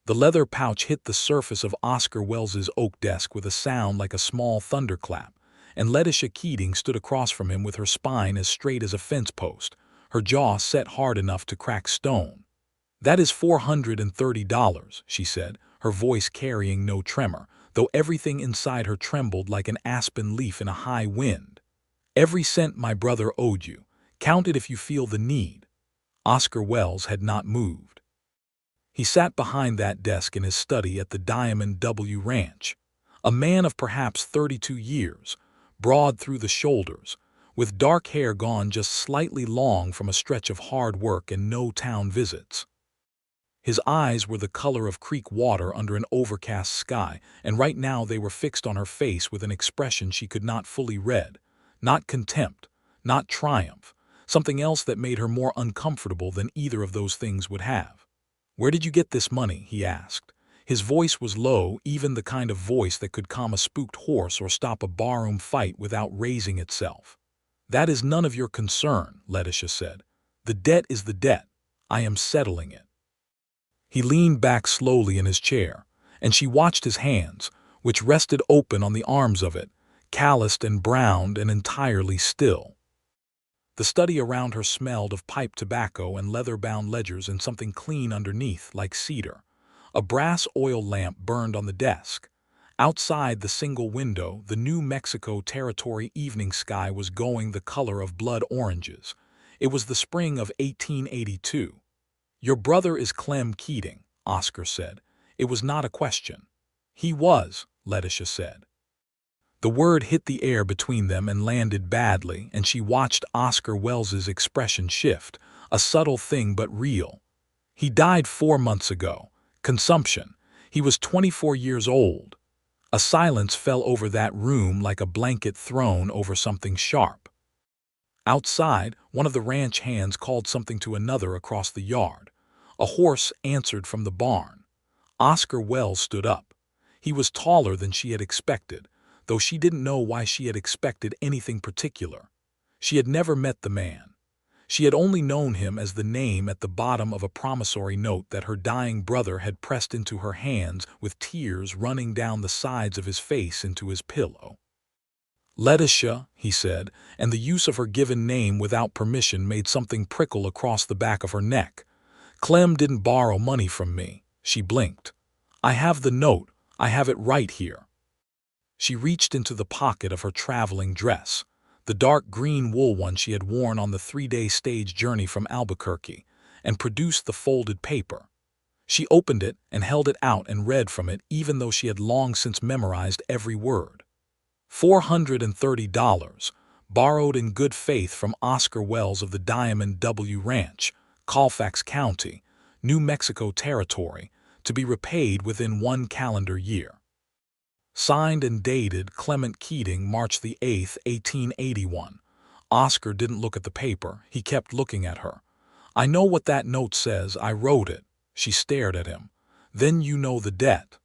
The leather pouch hit the surface of Oscar Welles's oak desk with a sound like a small thunderclap, and Letitia Keating stood across from him with her spine as straight as a fence post, her jaw set hard enough to crack stone. "That is $430, she said, her voice carrying no tremor, though everything inside her trembled like an aspen leaf in a high wind. "Every cent my brother owed you. Count it if you feel the need." Oscar Welles had not moved. He sat behind that desk in his study at the Diamond W Ranch, a man of perhaps 32 years, broad through the shoulders, with dark hair gone just slightly long from a stretch of hard work and no town visits. His eyes were the color of creek water under an overcast sky, and right now they were fixed on her face with an expression she could not fully read. Not contempt, not triumph, something else that made her more uncomfortable than either of those things would have. "Where did you get this money?" he asked. His voice was low, even the kind of voice that could calm a spooked horse or stop a barroom fight without raising itself. "That is none of your concern," Letitia said. "The debt is the debt. I am settling it." He leaned back slowly in his chair, and she watched his hands, which rested open on the arms of it, calloused and browned and entirely still. The study around her smelled of pipe tobacco and leather-bound ledgers and something clean underneath, like cedar. A brass oil lamp burned on the desk. Outside the single window, the New Mexico Territory evening sky was going the color of blood oranges. It was the spring of 1882. "Your brother is Clem Keating," Oscar said. It was not a question. "He was," Letitia said. The word hit the air between them and landed badly, and she watched Oscar Welles's expression shift, a subtle thing but real. "He died 4 months ago. Consumption. He was 24 years old." A silence fell over that room like a blanket thrown over something sharp. Outside, one of the ranch hands called something to another across the yard. A horse answered from the barn. Oscar Welles stood up. He was taller than she had expected, though she didn't know why she had expected anything particular. She had never met the man. She had only known him as the name at the bottom of a promissory note that her dying brother had pressed into her hands with tears running down the sides of his face into his pillow. "Letitia," he said, and the use of her given name without permission made something prickle across the back of her neck. "Clem didn't borrow money from me." She blinked. "I have the note. I have it right here." She reached into the pocket of her traveling dress, the dark green wool one she had worn on the 3-day stage journey from Albuquerque, and produced the folded paper. She opened it and held it out and read from it, even though she had long since memorized every word. $430, borrowed in good faith from Oscar Welles of the Diamond W Ranch, Colfax County, New Mexico Territory, to be repaid within 1 calendar year. Signed and dated Clement Keating, March the 8th, 1881. Oscar didn't look at the paper. He kept looking at her. "I know what that note says. I wrote it." She stared at him. "Then you know the debt."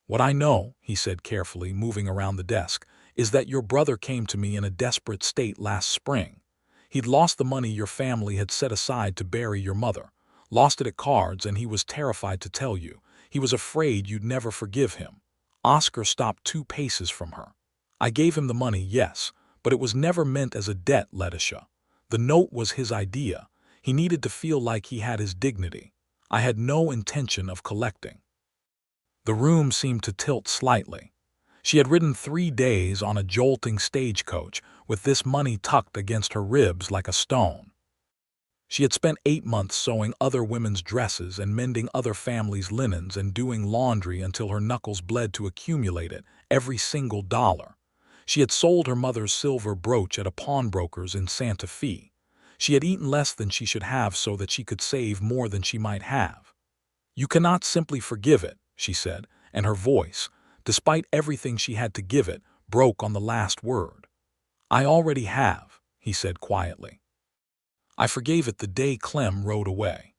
"What I know," he said carefully, moving around the desk, "is that your brother came to me in a desperate state last spring. He'd lost the money your family had set aside to bury your mother. Lost it at cards, and he was terrified to tell you. He was afraid you'd never forgive him." Oscar stopped 2 paces from her. "I gave him the money, yes, but it was never meant as a debt, Letitia. The note was his idea. He needed to feel like he had his dignity. I had no intention of collecting." The room seemed to tilt slightly. She had ridden 3 days on a jolting stagecoach with this money tucked against her ribs like a stone. She had spent 8 months sewing other women's dresses and mending other families' linens and doing laundry until her knuckles bled to accumulate it, every single dollar. She had sold her mother's silver brooch at a pawnbroker's in Santa Fe. She had eaten less than she should have so that she could save more than she might have. "You cannot simply forgive it," she said, and her voice, despite everything she had to give it, broke on the last word. "I already have," he said quietly. "I forgave it the day Clem rode away."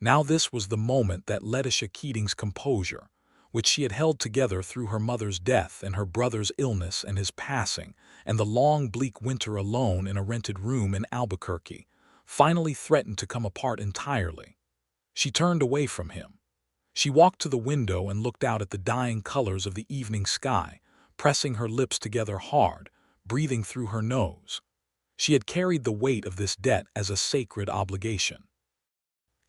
Now this was the moment that Letitia Keating's composure, which she had held together through her mother's death and her brother's illness and his passing, and the long bleak winter alone in a rented room in Albuquerque, finally threatened to come apart entirely. She turned away from him. She walked to the window and looked out at the dying colors of the evening sky, pressing her lips together hard, breathing through her nose. She had carried the weight of this debt as a sacred obligation.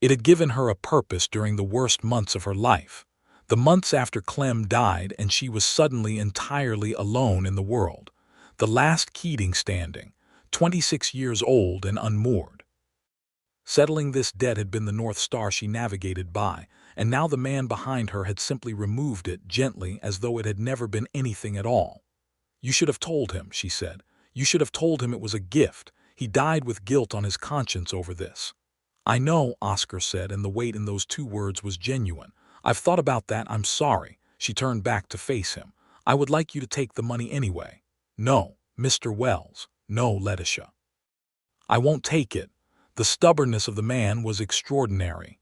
It had given her a purpose during the worst months of her life, the months after Clem died and she was suddenly entirely alone in the world, the last Keating standing, 26 years old and unmoored. Settling this debt had been the North Star she navigated by, and now the man behind her had simply removed it gently as though it had never been anything at all. "You should have told him," she said. "You should have told him it was a gift. He died with guilt on his conscience over this." "I know," Oscar said, and the weight in those two words was genuine. "I've thought about that. I'm sorry." She turned back to face him. "I would like you to take the money anyway." "No, Mr. Wells. No, Letitia. I won't take it." The stubbornness of the man was extraordinary.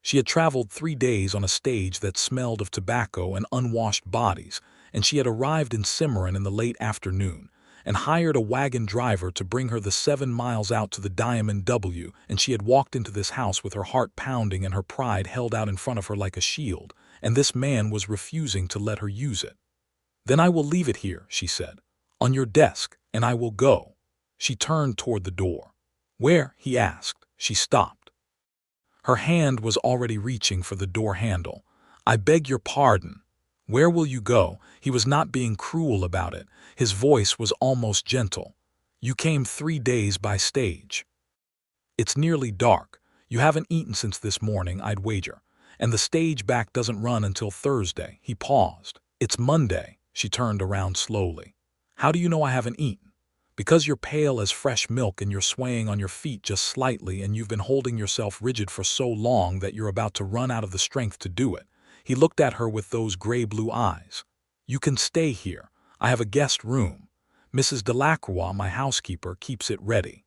She had traveled 3 days on a stage that smelled of tobacco and unwashed bodies, and she had arrived in Cimarron in the late afternoon, and hired a wagon driver to bring her the 7 miles out to the Diamond W, and she had walked into this house with her heart pounding and her pride held out in front of her like a shield, and this man was refusing to let her use it. "Then I will leave it here," she said, "on your desk, and I will go." She turned toward the door. "Where?" he asked. She stopped. Her hand was already reaching for the door handle. "I beg your pardon." "Where will you go?" He was not being cruel about it. His voice was almost gentle. "You came 3 days by stage. It's nearly dark. You haven't eaten since this morning, I'd wager. And the stage back doesn't run until Thursday." He paused. "It's Monday." She turned around slowly. "How do you know I haven't eaten?" "Because you're pale as fresh milk and you're swaying on your feet just slightly and you've been holding yourself rigid for so long that you're about to run out of the strength to do it." He looked at her with those gray-blue eyes. "You can stay here. I have a guest room. Mrs. Delacroix, my housekeeper, keeps it ready.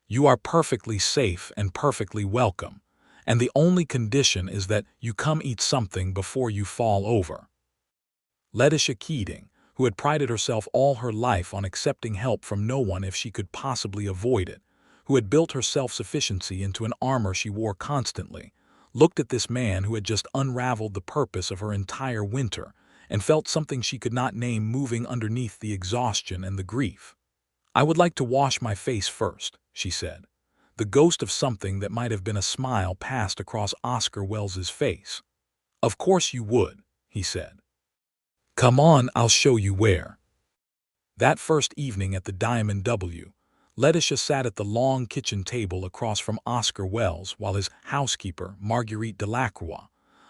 You are perfectly safe and perfectly welcome, and the only condition is that you come eat something before you fall over." Letitia Keating, who had prided herself all her life on accepting help from no one if she could possibly avoid it, who had built her self-sufficiency into an armor she wore constantly, looked at this man who had just unraveled the purpose of her entire winter and felt something she could not name moving underneath the exhaustion and the grief. "I would like to wash my face first," she said. The ghost of something that might have been a smile passed across Oscar Wells's face. "Of course you would," he said. "Come on, I'll show you where." That first evening at the Diamond W, Letitia sat at the long kitchen table across from Oscar Wells while his housekeeper, Marguerite Delacroix,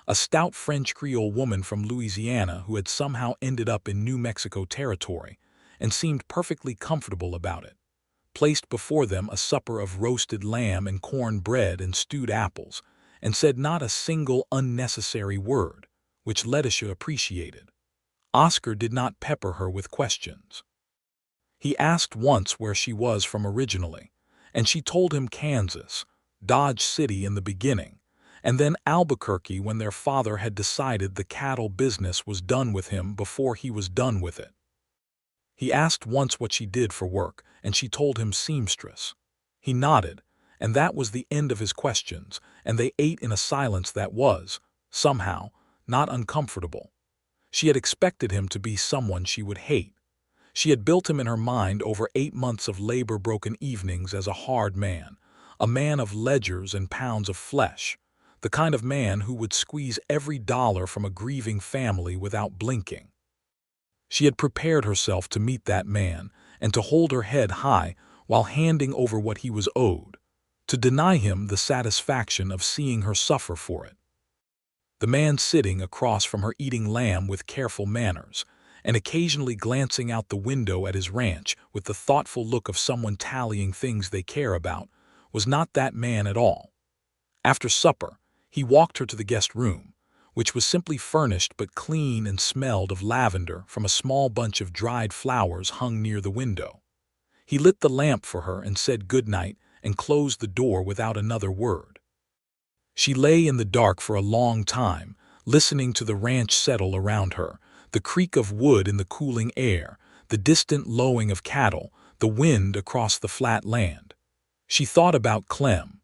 a stout French Creole woman from Louisiana who had somehow ended up in New Mexico territory and seemed perfectly comfortable about it, placed before them a supper of roasted lamb and corn bread and stewed apples, and said not a single unnecessary word, which Letitia appreciated. Oscar did not pepper her with questions. He asked once where she was from originally, and she told him Kansas, Dodge City in the beginning, and then Albuquerque when their father had decided the cattle business was done with him before he was done with it. He asked once what she did for work, and she told him seamstress. He nodded, and that was the end of his questions, and they ate in a silence that was, somehow, not uncomfortable. She had expected him to be someone she would hate. She had built him in her mind over 8 months of labor-broken evenings as a hard man, a man of ledgers and pounds of flesh, the kind of man who would squeeze every dollar from a grieving family without blinking. She had prepared herself to meet that man and to hold her head high while handing over what he was owed, to deny him the satisfaction of seeing her suffer for it. The man sitting across from her eating lamb with careful manners, and occasionally glancing out the window at his ranch with the thoughtful look of someone tallying things they care about, was not that man at all. After supper, he walked her to the guest room, which was simply furnished but clean and smelled of lavender from a small bunch of dried flowers hung near the window. He lit the lamp for her and said good night and closed the door without another word. She lay in the dark for a long time, listening to the ranch settle around her, the creak of wood in the cooling air, the distant lowing of cattle, the wind across the flat land. She thought about Clem.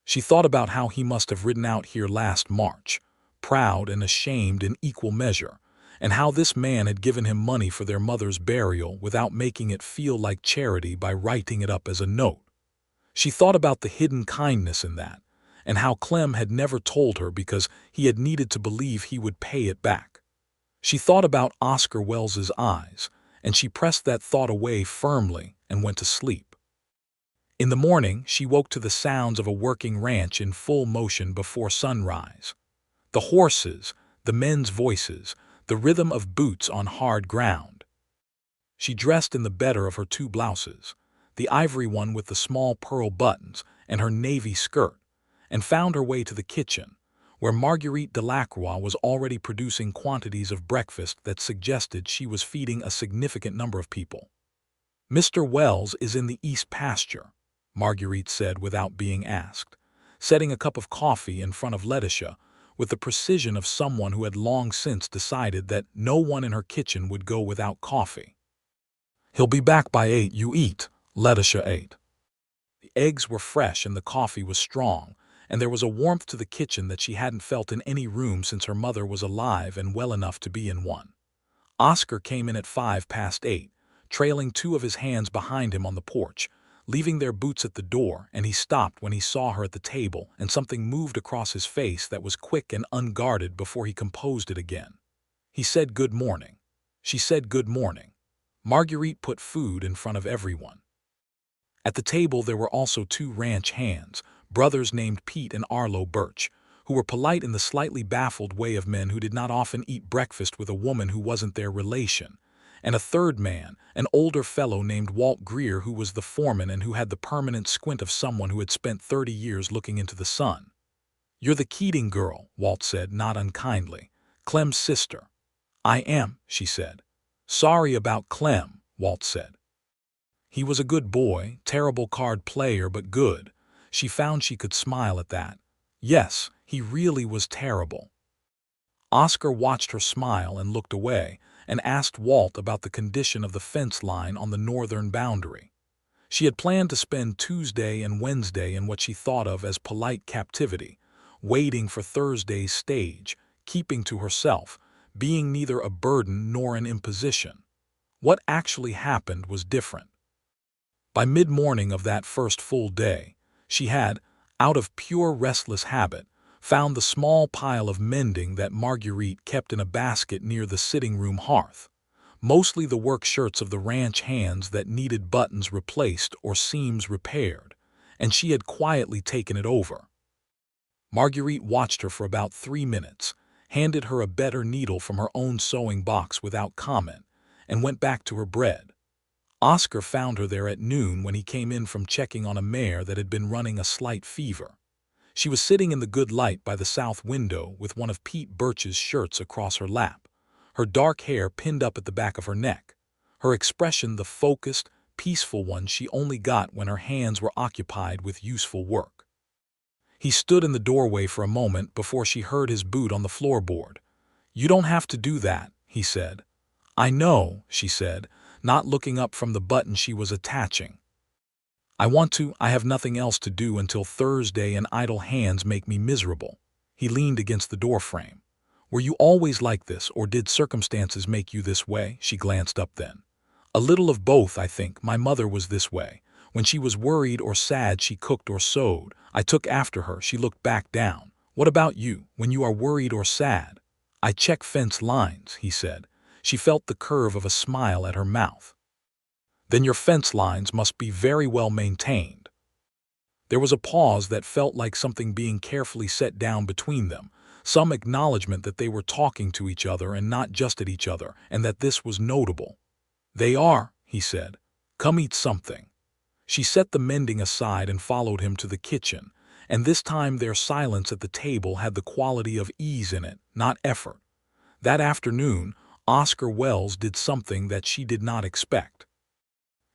She thought about how he must have ridden out here last March, proud and ashamed in equal measure, and how this man had given him money for their mother's burial without making it feel like charity by writing it up as a note. She thought about the hidden kindness in that, and how Clem had never told her because he had needed to believe he would pay it back. She thought about Oscar Wells's eyes, and she pressed that thought away firmly and went to sleep. In the morning, she woke to the sounds of a working ranch in full motion before sunrise. The horses, the men's voices, the rhythm of boots on hard ground. She dressed in the better of her two blouses, the ivory one with the small pearl buttons and her navy skirt, and found her way to the kitchen, where Marguerite Delacroix was already producing quantities of breakfast that suggested she was feeding a significant number of people. "Mr. Wells is in the east pasture," Marguerite said without being asked, setting a cup of coffee in front of Letitia with the precision of someone who had long since decided that no one in her kitchen would go without coffee. "He'll be back by 8. You eat," Letitia ate. The eggs were fresh and the coffee was strong, and there was a warmth to the kitchen that she hadn't felt in any room since her mother was alive and well enough to be in one. Oscar came in at 8:05, trailing two of his hands behind him on the porch, leaving their boots at the door, and he stopped when he saw her at the table, and something moved across his face that was quick and unguarded before he composed it again. He said good morning. She said good morning. Marguerite put food in front of everyone. At the table there were also two ranch hands, brothers named Pete and Arlo Birch, who were polite in the slightly baffled way of men who did not often eat breakfast with a woman who wasn't their relation, and a third man, an older fellow named Walt Greer, who was the foreman and who had the permanent squint of someone who had spent 30 years looking into the sun. "You're the Keating girl," Walt said, not unkindly. "Clem's sister." "I am," she said. "Sorry about Clem," Walt said. He was a good boy, terrible card player but good. She found she could smile at that. Yes, he really was terrible. Oscar watched her smile and looked away, and asked Walt about the condition of the fence line on the northern boundary. She had planned to spend Tuesday and Wednesday in what she thought of as polite captivity, waiting for Thursday's stage, keeping to herself, being neither a burden nor an imposition. What actually happened was different. By mid-morning of that first full day, she had, out of pure restless habit, found the small pile of mending that Marguerite kept in a basket near the sitting-room hearth, mostly the work shirts of the ranch hands that needed buttons replaced or seams repaired, and she had quietly taken it over. Marguerite watched her for about 3 minutes, handed her a better needle from her own sewing box without comment, and went back to her bread. Oscar found her there at noon when he came in from checking on a mare that had been running a slight fever. She was sitting in the good light by the south window with one of Pete Birch's shirts across her lap, her dark hair pinned up at the back of her neck, her expression the focused, peaceful one she only got when her hands were occupied with useful work. He stood in the doorway for a moment before she heard his boot on the floorboard. "You don't have to do that," he said. "I know," she said, not looking up from the button she was attaching. I have nothing else to do until Thursday and idle hands make me miserable." He leaned against the doorframe. "Were you always like this, or did circumstances make you this way?" She glanced up then. "A little of both, I think. My mother was this way. When she was worried or sad, she cooked or sewed. I took after her." She looked back down. "What about you, when you are worried or sad?" "I check fence lines," he said. She felt the curve of a smile at her mouth. "Then your fence lines must be very well maintained." There was a pause that felt like something being carefully set down between them, some acknowledgement that they were talking to each other and not just at each other, and that this was notable. "They are," he said. "Come eat something." She set the mending aside and followed him to the kitchen, and this time their silence at the table had the quality of ease in it, not effort. That afternoon, Oscar Wells did something that she did not expect.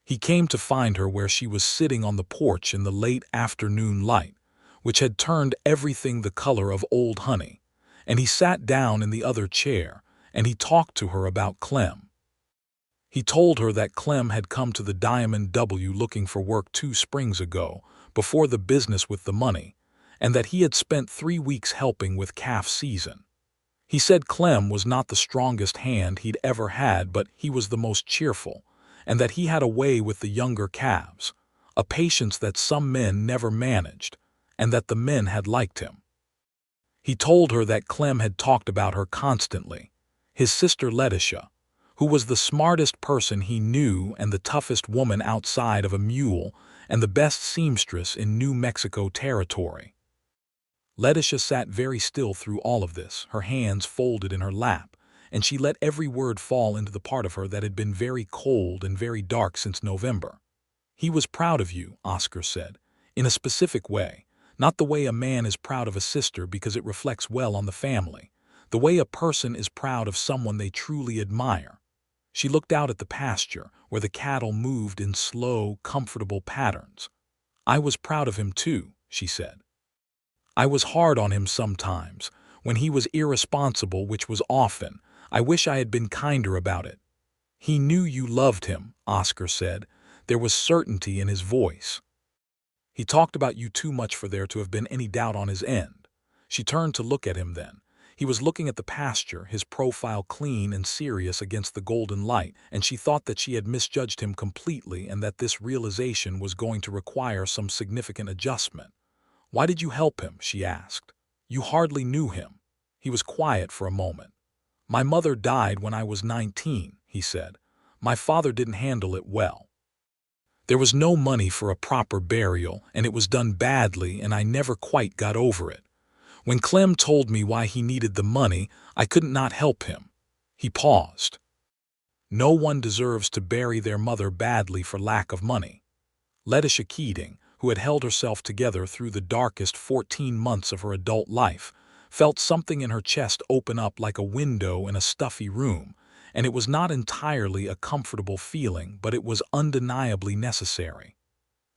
He came to find her where she was sitting on the porch in the late afternoon light, which had turned everything the color of old honey, and he sat down in the other chair, and he talked to her about Clem. He told her that Clem had come to the Diamond W looking for work 2 springs ago, before the business with the money, and that he had spent 3 weeks helping with calf season. He said Clem was not the strongest hand he'd ever had, but he was the most cheerful, and that he had a way with the younger calves, a patience that some men never managed, and that the men had liked him. He told her that Clem had talked about her constantly, his sister Letitia, who was the smartest person he knew and the toughest woman outside of a mule and the best seamstress in New Mexico territory. Letitia sat very still through all of this, her hands folded in her lap, and she let every word fall into the part of her that had been very cold and very dark since November. He was proud of you, Oscar said, in a specific way, not the way a man is proud of a sister because it reflects well on the family, the way a person is proud of someone they truly admire. She looked out at the pasture, where the cattle moved in slow, comfortable patterns. I was proud of him too, she said. I was hard on him sometimes, when he was irresponsible, which was often. I wish I had been kinder about it. He knew you loved him, Oscar said. There was certainty in his voice. He talked about you too much for there to have been any doubt on his end. She turned to look at him then. He was looking at the pasture, his profile clean and serious against the golden light, and she thought that she had misjudged him completely and that this realization was going to require some significant adjustment. Why did you help him? She asked. You hardly knew him. He was quiet for a moment. My mother died when I was 19, he said. My father didn't handle it well. There was no money for a proper burial, and it was done badly, and I never quite got over it. When Clem told me why he needed the money, I couldn't not help him. He paused. No one deserves to bury their mother badly for lack of money. Letitia Keating, who had held herself together through the darkest 14 months of her adult life, felt something in her chest open up like a window in a stuffy room, and it was not entirely a comfortable feeling, but it was undeniably necessary.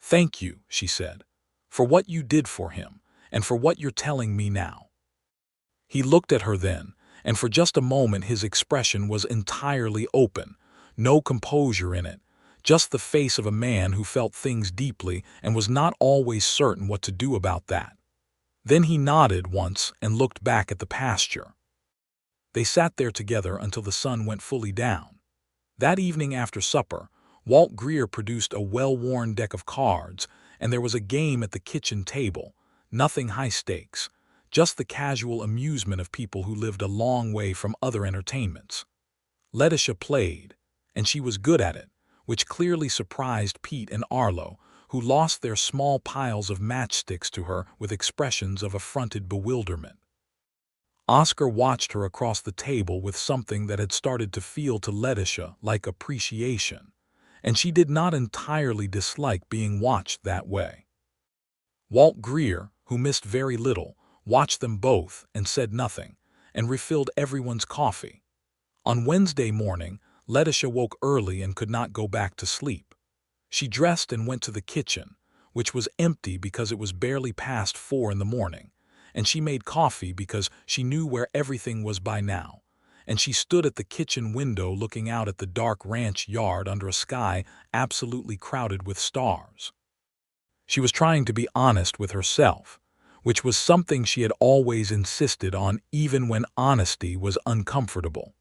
Thank you, she said, for what you did for him, and for what you're telling me now. He looked at her then, and for just a moment his expression was entirely open, no composure in it, just the face of a man who felt things deeply and was not always certain what to do about that. Then he nodded once and looked back at the pasture. They sat there together until the sun went fully down. That evening after supper, Walt Greer produced a well-worn deck of cards, and there was a game at the kitchen table, nothing high stakes, just the casual amusement of people who lived a long way from other entertainments. Letitia played, and she was good at it, which clearly surprised Pete and Arlo, who lost their small piles of matchsticks to her with expressions of affronted bewilderment. Oscar watched her across the table with something that had started to feel to Letitia like appreciation, and she did not entirely dislike being watched that way. Walt Greer, who missed very little, watched them both and said nothing, and refilled everyone's coffee. On Wednesday morning, Letitia woke early and could not go back to sleep. She dressed and went to the kitchen, which was empty because it was barely past 4 in the morning, and she made coffee because she knew where everything was by now, and she stood at the kitchen window looking out at the dark ranch yard under a sky absolutely crowded with stars. She was trying to be honest with herself, which was something she had always insisted on even when honesty was uncomfortable.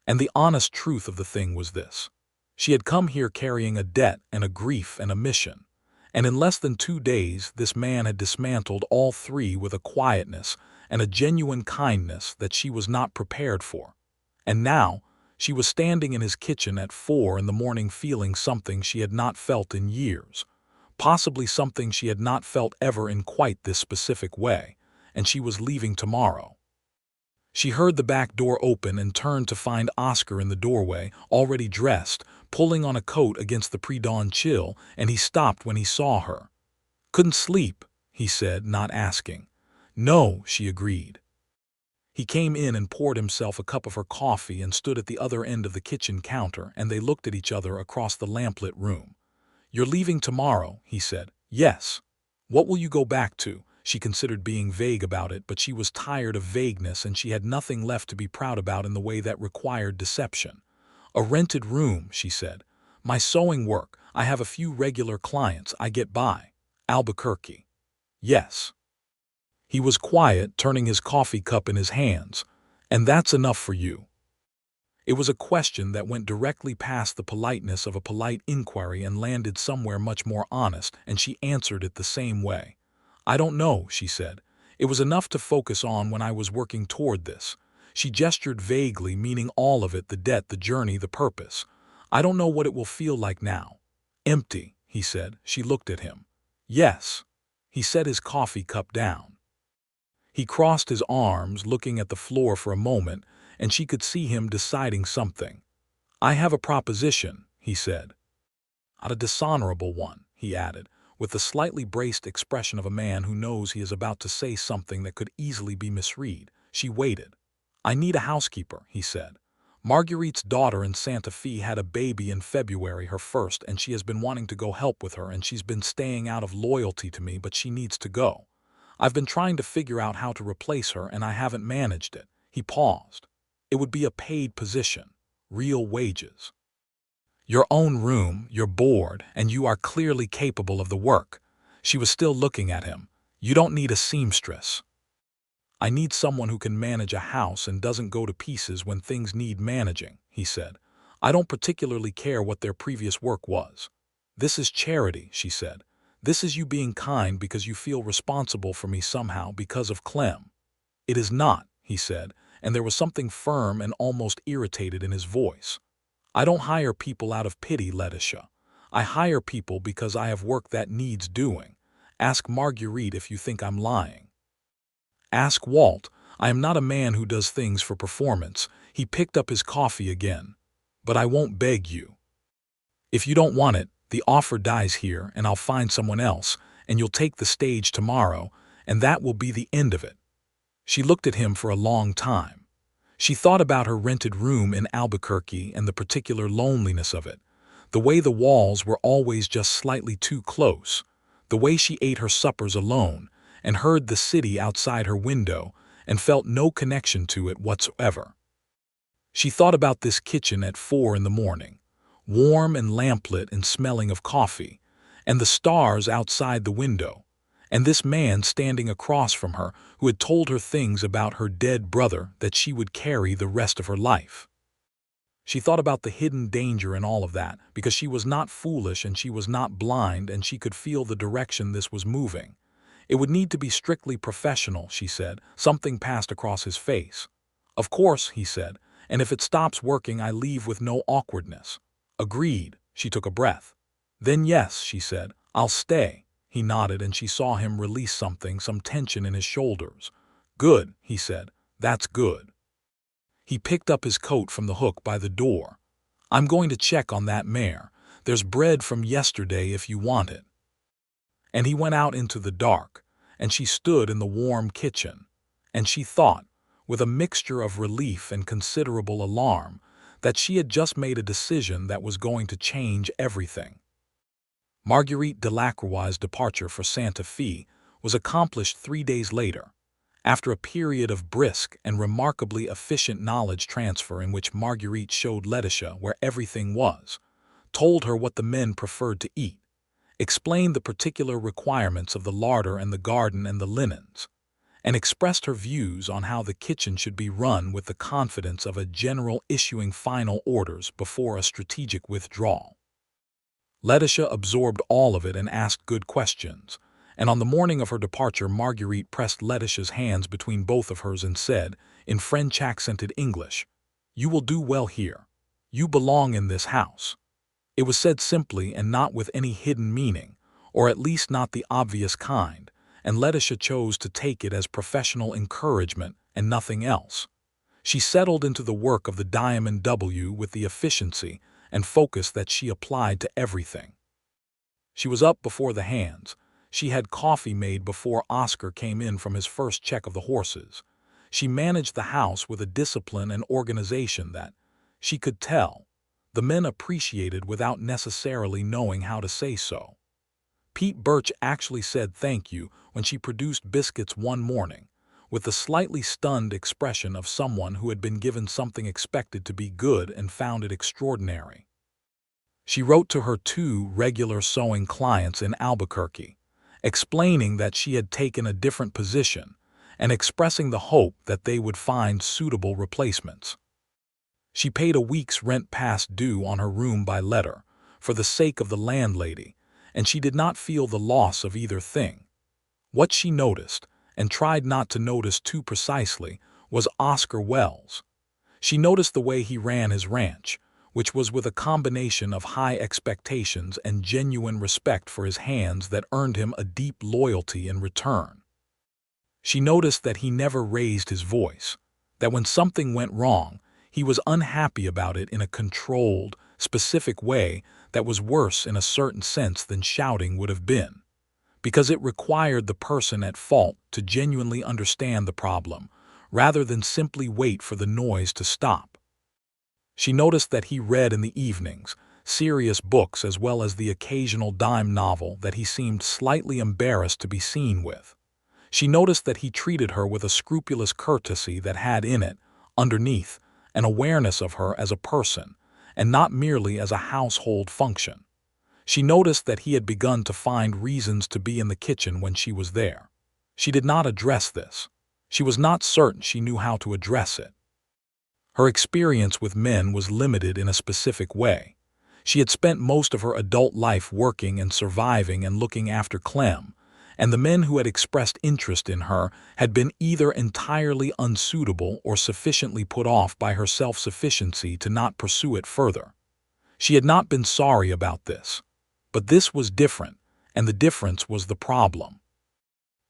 And the honest truth of the thing was this. She had come here carrying a debt and a grief and a mission, and in less than 2 days this man had dismantled all three with a quietness and a genuine kindness that she was not prepared for. And now, she was standing in his kitchen at 4 in the morning feeling something she had not felt in years, possibly something she had not felt ever in quite this specific way, and she was leaving tomorrow. She heard the back door open and turned to find Oscar in the doorway, already dressed, pulling on a coat against the pre-dawn chill, and he stopped when he saw her. "Couldn't sleep," he said, not asking. "No," she agreed. He came in and poured himself a cup of her coffee and stood at the other end of the kitchen counter, and they looked at each other across the lamplit room. "You're leaving tomorrow," he said. "Yes. What will you go back to?" She considered being vague about it, but she was tired of vagueness and she had nothing left to be proud about in the way that required deception. "A rented room," she said. "My sewing work. I have a few regular clients. I get by." "Albuquerque." "Yes." He was quiet, turning his coffee cup in his hands. "And that's enough for you?" It was a question that went directly past the politeness of a polite inquiry and landed somewhere much more honest, and she answered it the same way. "I don't know," she said. "It was enough to focus on when I was working toward this." She gestured vaguely, meaning all of it: the debt, the journey, the purpose. "I don't know what it will feel like now." "Empty," he said. She looked at him. "Yes." He set his coffee cup down. He crossed his arms, looking at the floor for a moment, and she could see him deciding something. "I have a proposition," he said. "Not a dishonorable one," he added, with the slightly braced expression of a man who knows he is about to say something that could easily be misread. She waited. "I need a housekeeper," he said. "Marguerite's daughter in Santa Fe had a baby in February, her first, and she has been wanting to go help with her, and she's been staying out of loyalty to me, but she needs to go. I've been trying to figure out how to replace her, and I haven't managed it." He paused. "It would be a paid position, real wages. Your own room, your board, and you are clearly capable of the work." She was still looking at him. "You don't need a seamstress." "I need someone who can manage a house and doesn't go to pieces when things need managing," he said. "I don't particularly care what their previous work was." "This is charity," she said. "This is you being kind because you feel responsible for me somehow because of Clem." "It is not," he said, and there was something firm and almost irritated in his voice. "I don't hire people out of pity, Letitia. I hire people because I have work that needs doing. Ask Marguerite if you think I'm lying. Ask Walt. I am not a man who does things for performance." He picked up his coffee again. "But I won't beg you. If you don't want it, the offer dies here, and I'll find someone else, and you'll take the stage tomorrow, and that will be the end of it." She looked at him for a long time. She thought about her rented room in Albuquerque and the particular loneliness of it, the way the walls were always just slightly too close, the way she ate her suppers alone and heard the city outside her window and felt no connection to it whatsoever. She thought about this kitchen at 4 in the morning, warm and lamplit and smelling of coffee, and the stars outside the window, and this man standing across from her who had told her things about her dead brother that she would carry the rest of her life. She thought about the hidden danger in all of that, because she was not foolish and she was not blind, and she could feel the direction this was moving. "It would need to be strictly professional," she said. Something passed across his face. "Of course," he said, "and if it stops working, I leave with no awkwardness." "Agreed." She took a breath. "Then yes," she said, "I'll stay." He nodded, and she saw him release something, some tension in his shoulders. "Good," he said. "That's good." He picked up his coat from the hook by the door. "I'm going to check on that mare. There's bread from yesterday if you want it." And he went out into the dark, and she stood in the warm kitchen, and she thought, with a mixture of relief and considerable alarm, that she had just made a decision that was going to change everything. Marguerite Delacroix's departure for Santa Fe was accomplished 3 days later, after a period of brisk and remarkably efficient knowledge transfer in which Marguerite showed Letitia where everything was, told her what the men preferred to eat, explained the particular requirements of the larder and the garden and the linens, and expressed her views on how the kitchen should be run with the confidence of a general issuing final orders before a strategic withdrawal. Letitia absorbed all of it and asked good questions, and on the morning of her departure Marguerite pressed Letitia's hands between both of hers and said, in French-accented English, "You will do well here. You belong in this house." It was said simply and not with any hidden meaning, or at least not the obvious kind, and Letitia chose to take it as professional encouragement and nothing else. She settled into the work of the Diamond W with the efficiency and focus that she applied to everything. She was up before the hands. She had coffee made before Oscar came in from his first check of the horses. She managed the house with a discipline and organization that, she could tell, the men appreciated without necessarily knowing how to say so. Pete Birch actually said thank you when she produced biscuits one morning, with the slightly stunned expression of someone who had been given something expected to be good and found it extraordinary. She wrote to her 2 regular sewing clients in Albuquerque, explaining that she had taken a different position and expressing the hope that they would find suitable replacements. She paid a week's rent past due on her room by letter, for the sake of the landlady, and she did not feel the loss of either thing. What she noticed, and tried not to notice too precisely, was Oscar Wells. She noticed the way he ran his ranch, which was with a combination of high expectations and genuine respect for his hands that earned him a deep loyalty in return. She noticed that he never raised his voice, that when something went wrong, he was unhappy about it in a controlled, specific way that was worse in a certain sense than shouting would have been, because it required the person at fault to genuinely understand the problem, rather than simply wait for the noise to stop. She noticed that he read in the evenings, serious books as well as the occasional dime novel that he seemed slightly embarrassed to be seen with. She noticed that he treated her with a scrupulous courtesy that had in it, underneath, an awareness of her as a person, and not merely as a household function. She noticed that he had begun to find reasons to be in the kitchen when she was there. She did not address this. She was not certain she knew how to address it. Her experience with men was limited in a specific way. She had spent most of her adult life working and surviving and looking after Clem, and the men who had expressed interest in her had been either entirely unsuitable or sufficiently put off by her self-sufficiency to not pursue it further. She had not been sorry about this. But this was different, and the difference was the problem.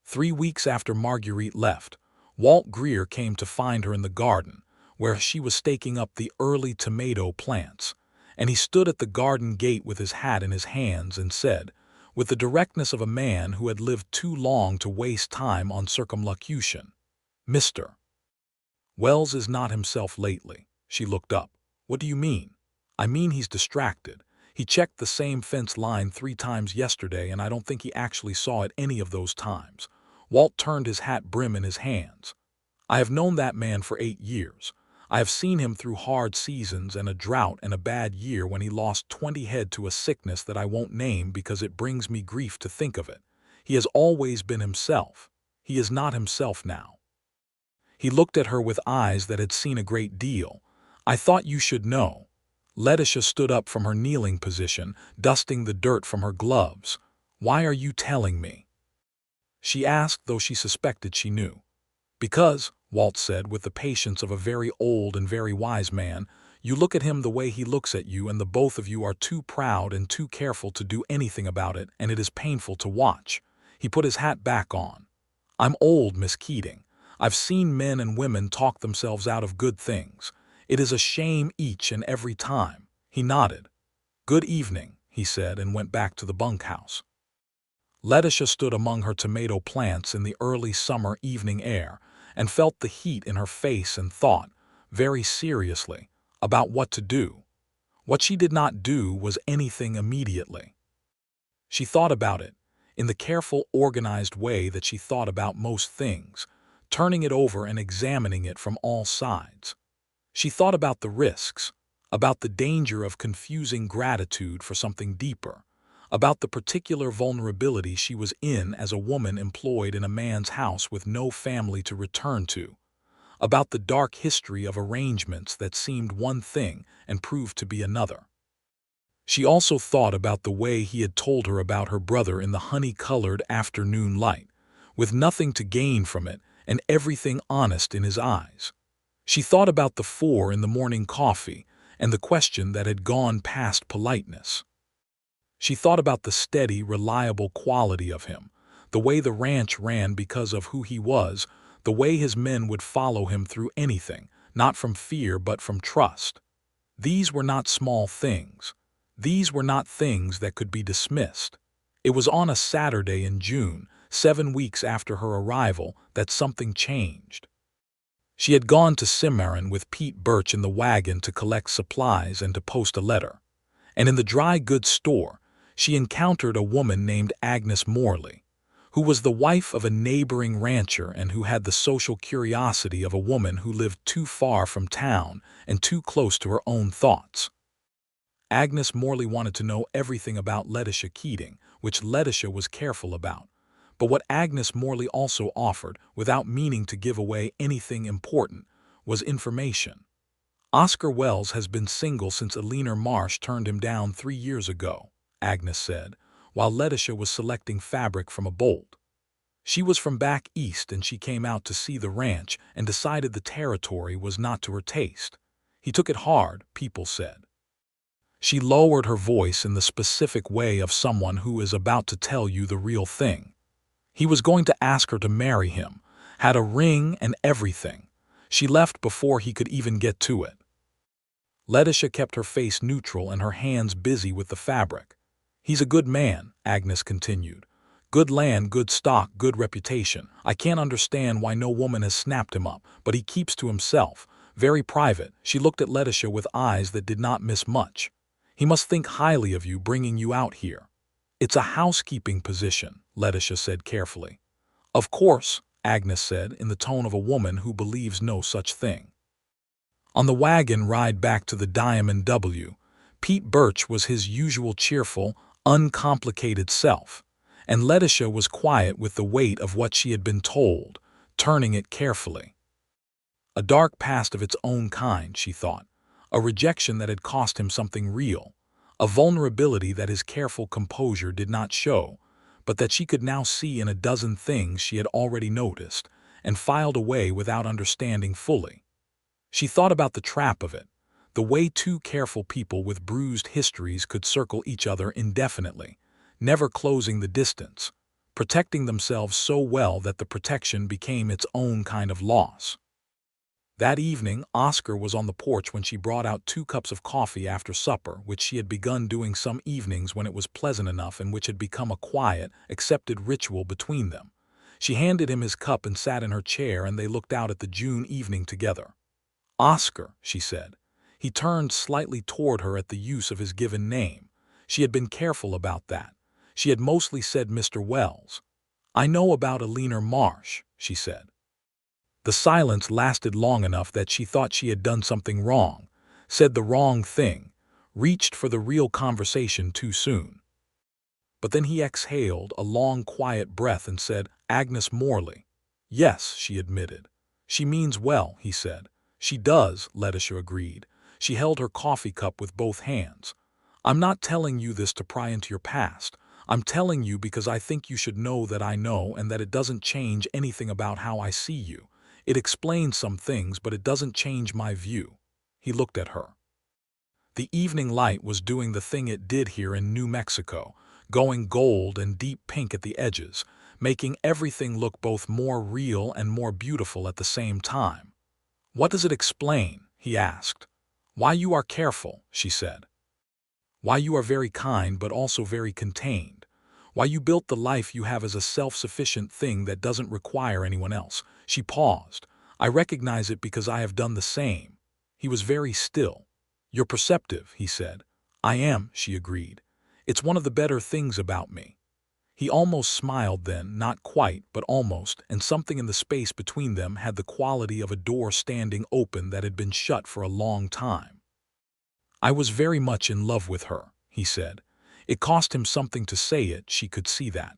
3 weeks after Marguerite left, Walt Greer came to find her in the garden, where she was staking up the early tomato plants, and he stood at the garden gate with his hat in his hands and said, with the directness of a man who had lived too long to waste time on circumlocution, "Mr. Wells is not himself lately." She looked up. "What do you mean?" "I mean he's distracted. He checked the same fence line 3 times yesterday, and I don't think he actually saw it any of those times." Walt turned his hat brim in his hands. "I have known that man for 8 years. I have seen him through hard seasons and a drought and a bad year when he lost 20 head to a sickness that I won't name because it brings me grief to think of it. He has always been himself. He is not himself now." He looked at her with eyes that had seen a great deal. "I thought you should know." Letitia stood up from her kneeling position, dusting the dirt from her gloves. "Why are you telling me?" she asked, though she suspected she knew. "Because," Walt said with the patience of a very old and very wise man, "you look at him the way he looks at you, and the both of you are too proud and too careful to do anything about it, and it is painful to watch." He put his hat back on. "I'm old, Miss Keating. I've seen men and women talk themselves out of good things. It is a shame each and every time." He nodded. "Good evening," he said, and went back to the bunkhouse. Letitia stood among her tomato plants in the early summer evening air and felt the heat in her face and thought, very seriously, about what to do. What she did not do was anything immediately. She thought about it, in the careful, organized way that she thought about most things, turning it over and examining it from all sides. She thought about the risks, about the danger of confusing gratitude for something deeper, about the particular vulnerability she was in as a woman employed in a man's house with no family to return to, about the dark history of arrangements that seemed one thing and proved to be another. She also thought about the way he had told her about her brother in the honey-colored afternoon light, with nothing to gain from it and everything honest in his eyes. She thought about the 4 in the morning coffee and the question that had gone past politeness. She thought about the steady, reliable quality of him, the way the ranch ran because of who he was, the way his men would follow him through anything, not from fear but from trust. These were not small things. These were not things that could be dismissed. It was on a Saturday in June, 7 weeks after her arrival, that something changed. She had gone to Cimarron with Pete Birch in the wagon to collect supplies and to post a letter. And in the dry goods store, she encountered a woman named Agnes Morley, who was the wife of a neighboring rancher and who had the social curiosity of a woman who lived too far from town and too close to her own thoughts. Agnes Morley wanted to know everything about Letitia Keating, which Letitia was careful about, But what Agnes Morley also offered, without meaning to give away anything important, was information. Oscar Wells has been single since Eleanor Marsh turned him down 3 years ago, Agnes said, while Letitia was selecting fabric from a bolt. She was from back east and she came out to see the ranch and decided the territory was not to her taste. He took it hard, people said. She lowered her voice in the specific way of someone who is about to tell you the real thing. He was going to ask her to marry him, had a ring and everything. She left before he could even get to it. Letitia kept her face neutral and her hands busy with the fabric. He's a good man, Agnes continued. Good land, good stock, good reputation. I can't understand why no woman has snapped him up, but he keeps to himself. Very private. She looked at Letitia with eyes that did not miss much. He must think highly of you bringing you out here. It's a housekeeping position, Letitia said carefully. Of course, Agnes said in the tone of a woman who believes no such thing. On the wagon ride back to the Diamond W, Pete Birch was his usual cheerful, uncomplicated self, and Letitia was quiet with the weight of what she had been told, turning it carefully. A dark past of its own kind, she thought, a rejection that had cost him something real, a vulnerability that his careful composure did not show, but that she could now see in a dozen things she had already noticed and filed away without understanding fully. She thought about the trap of it, the way two careful people with bruised histories could circle each other indefinitely, never closing the distance, protecting themselves so well that the protection became its own kind of loss. That evening, Oscar was on the porch when she brought out 2 cups of coffee after supper, which she had begun doing some evenings when it was pleasant enough and which had become a quiet, accepted ritual between them. She handed him his cup and sat in her chair and they looked out at the June evening together. Oscar, she said. He turned slightly toward her at the use of his given name. She had been careful about that. She had mostly said Mr. Wells. I know about Eleanor Marsh, she said. The silence lasted long enough that she thought she had done something wrong, said the wrong thing, reached for the real conversation too soon. But then he exhaled a long, quiet breath and said, Agnes Morley. Yes, she admitted. She means well, he said. She does, Letitia agreed. She held her coffee cup with both hands. I'm not telling you this to pry into your past. I'm telling you because I think you should know that I know and that it doesn't change anything about how I see you. It explains some things, but it doesn't change my view. He looked at her. The evening light was doing the thing it did here in New Mexico, going gold and deep pink at the edges, making everything look both more real and more beautiful at the same time. What does it explain? He asked. Why you are careful, she said. Why you are very kind but also very contained. Why you built the life you have as a self-sufficient thing that doesn't require anyone else. She paused. I recognize it because I have done the same. He was very still. You're perceptive, he said. I am, she agreed. It's one of the better things about me. He almost smiled then, not quite, but almost, and something in the space between them had the quality of a door standing open that had been shut for a long time. I was very much in love with her, he said. It cost him something to say it, she could see that.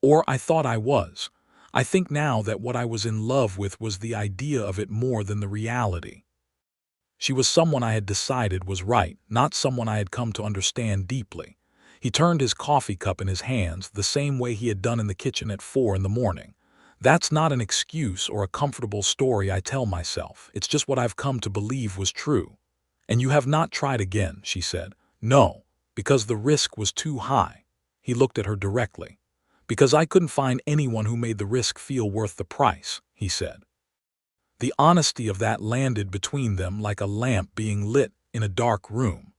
Or I thought I was. I think now that what I was in love with was the idea of it more than the reality. She was someone I had decided was right, not someone I had come to understand deeply. He turned his coffee cup in his hands the same way he had done in the kitchen at 4 in the morning. That's not an excuse or a comfortable story I tell myself. It's just what I've come to believe was true. And you have not tried again, she said. No, because the risk was too high. He looked at her directly. Because I couldn't find anyone who made the risk feel worth the price, he said. The honesty of that landed between them like a lamp being lit in a dark room.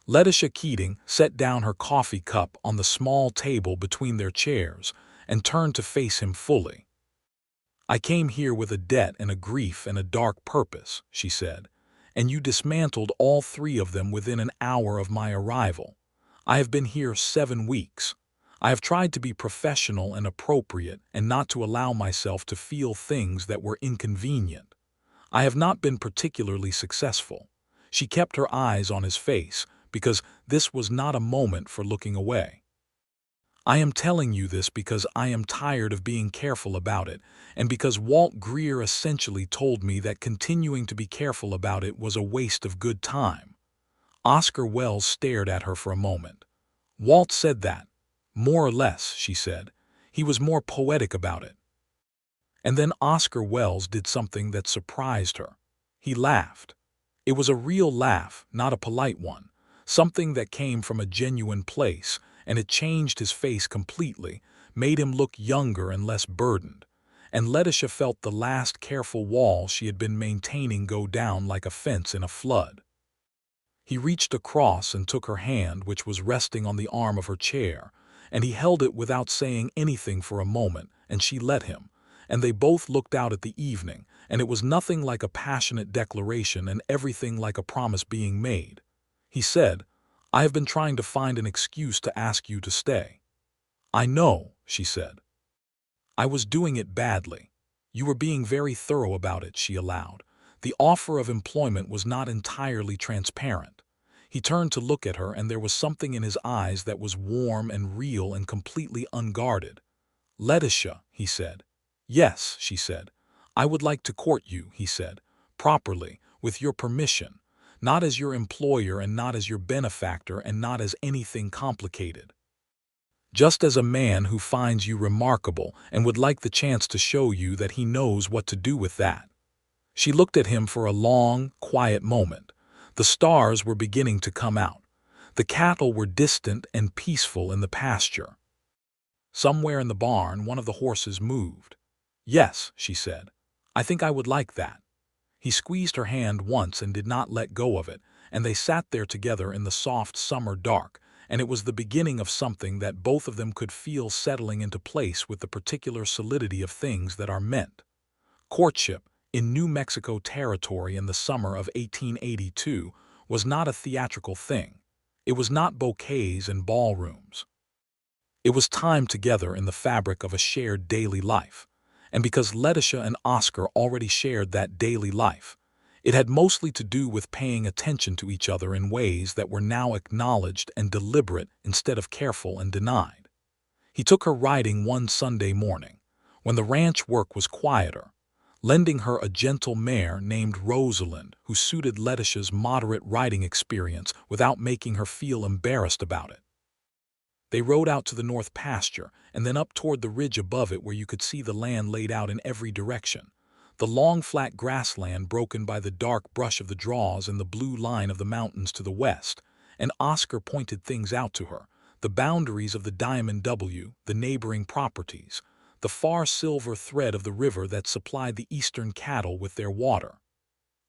Letitia Keating set down her coffee cup on the small table between their chairs and turned to face him fully. I came here with a debt and a grief and a dark purpose, she said, and you dismantled all 3 of them within an hour of my arrival. I have been here 7 weeks. I have tried to be professional and appropriate and not to allow myself to feel things that were inconvenient. I have not been particularly successful. She kept her eyes on his face, because this was not a moment for looking away. I am telling you this because I am tired of being careful about it, and because Walt Greer essentially told me that continuing to be careful about it was a waste of good time. Oscar Wells stared at her for a moment. Walt said that. More or less, she said. He was more poetic about it. And then Oscar Wells did something that surprised her. He laughed. It was a real laugh, not a polite one, something that came from a genuine place, and it changed his face completely, made him look younger and less burdened. And Letitia felt the last careful wall she had been maintaining go down like a fence in a flood. He reached across and took her hand, which was resting on the arm of her chair, and he held it without saying anything for a moment, and she let him, and they both looked out at the evening, and it was nothing like a passionate declaration and everything like a promise being made. He said, "I have been trying to find an excuse to ask you to stay." "I know," she said. "I was doing it badly. You were being very thorough about it," she allowed. The offer of employment was not entirely transparent. He turned to look at her, and there was something in his eyes that was warm and real and completely unguarded. "Letitia," he said. "Yes," she said. "I would like to court you," he said, "properly, with your permission, not as your employer and not as your benefactor and not as anything complicated. Just as a man who finds you remarkable and would like the chance to show you that he knows what to do with that." She looked at him for a long, quiet moment. The stars were beginning to come out. The cattle were distant and peaceful in the pasture. Somewhere in the barn, one of the horses moved. "Yes," she said. "I think I would like that." He squeezed her hand once and did not let go of it, and they sat there together in the soft summer dark, and it was the beginning of something that both of them could feel settling into place with the particular solidity of things that are meant. Courtship, in New Mexico territory in the summer of 1882, was not a theatrical thing. It was not bouquets and ballrooms. It was time together in the fabric of a shared daily life. And because Letitia and Oscar already shared that daily life, it had mostly to do with paying attention to each other in ways that were now acknowledged and deliberate instead of careful and denied. He took her riding one Sunday morning, when the ranch work was quieter, lending her a gentle mare named Rosalind who suited Letitia's moderate riding experience without making her feel embarrassed about it. They rode out to the north pasture and then up toward the ridge above it where you could see the land laid out in every direction, the long flat grassland broken by the dark brush of the draws and the blue line of the mountains to the west, and Oscar pointed things out to her, the boundaries of the Diamond W, the neighboring properties, the far silver thread of the river that supplied the eastern cattle with their water.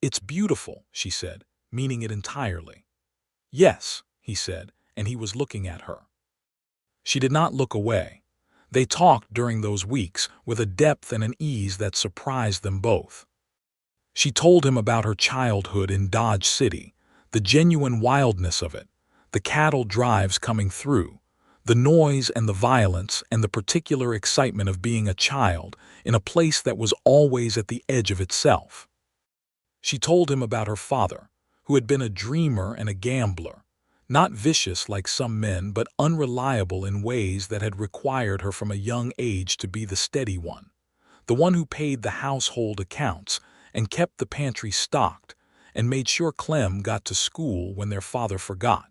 "It's beautiful," she said, meaning it entirely. "Yes," he said, and he was looking at her. She did not look away. They talked during those weeks with a depth and an ease that surprised them both. She told him about her childhood in Dodge City, the genuine wildness of it, the cattle drives coming through, the noise and the violence and the particular excitement of being a child in a place that was always at the edge of itself. She told him about her father, who had been a dreamer and a gambler, not vicious like some men but unreliable in ways that had required her from a young age to be the steady one, the one who paid the household accounts and kept the pantry stocked and made sure Clem got to school when their father forgot.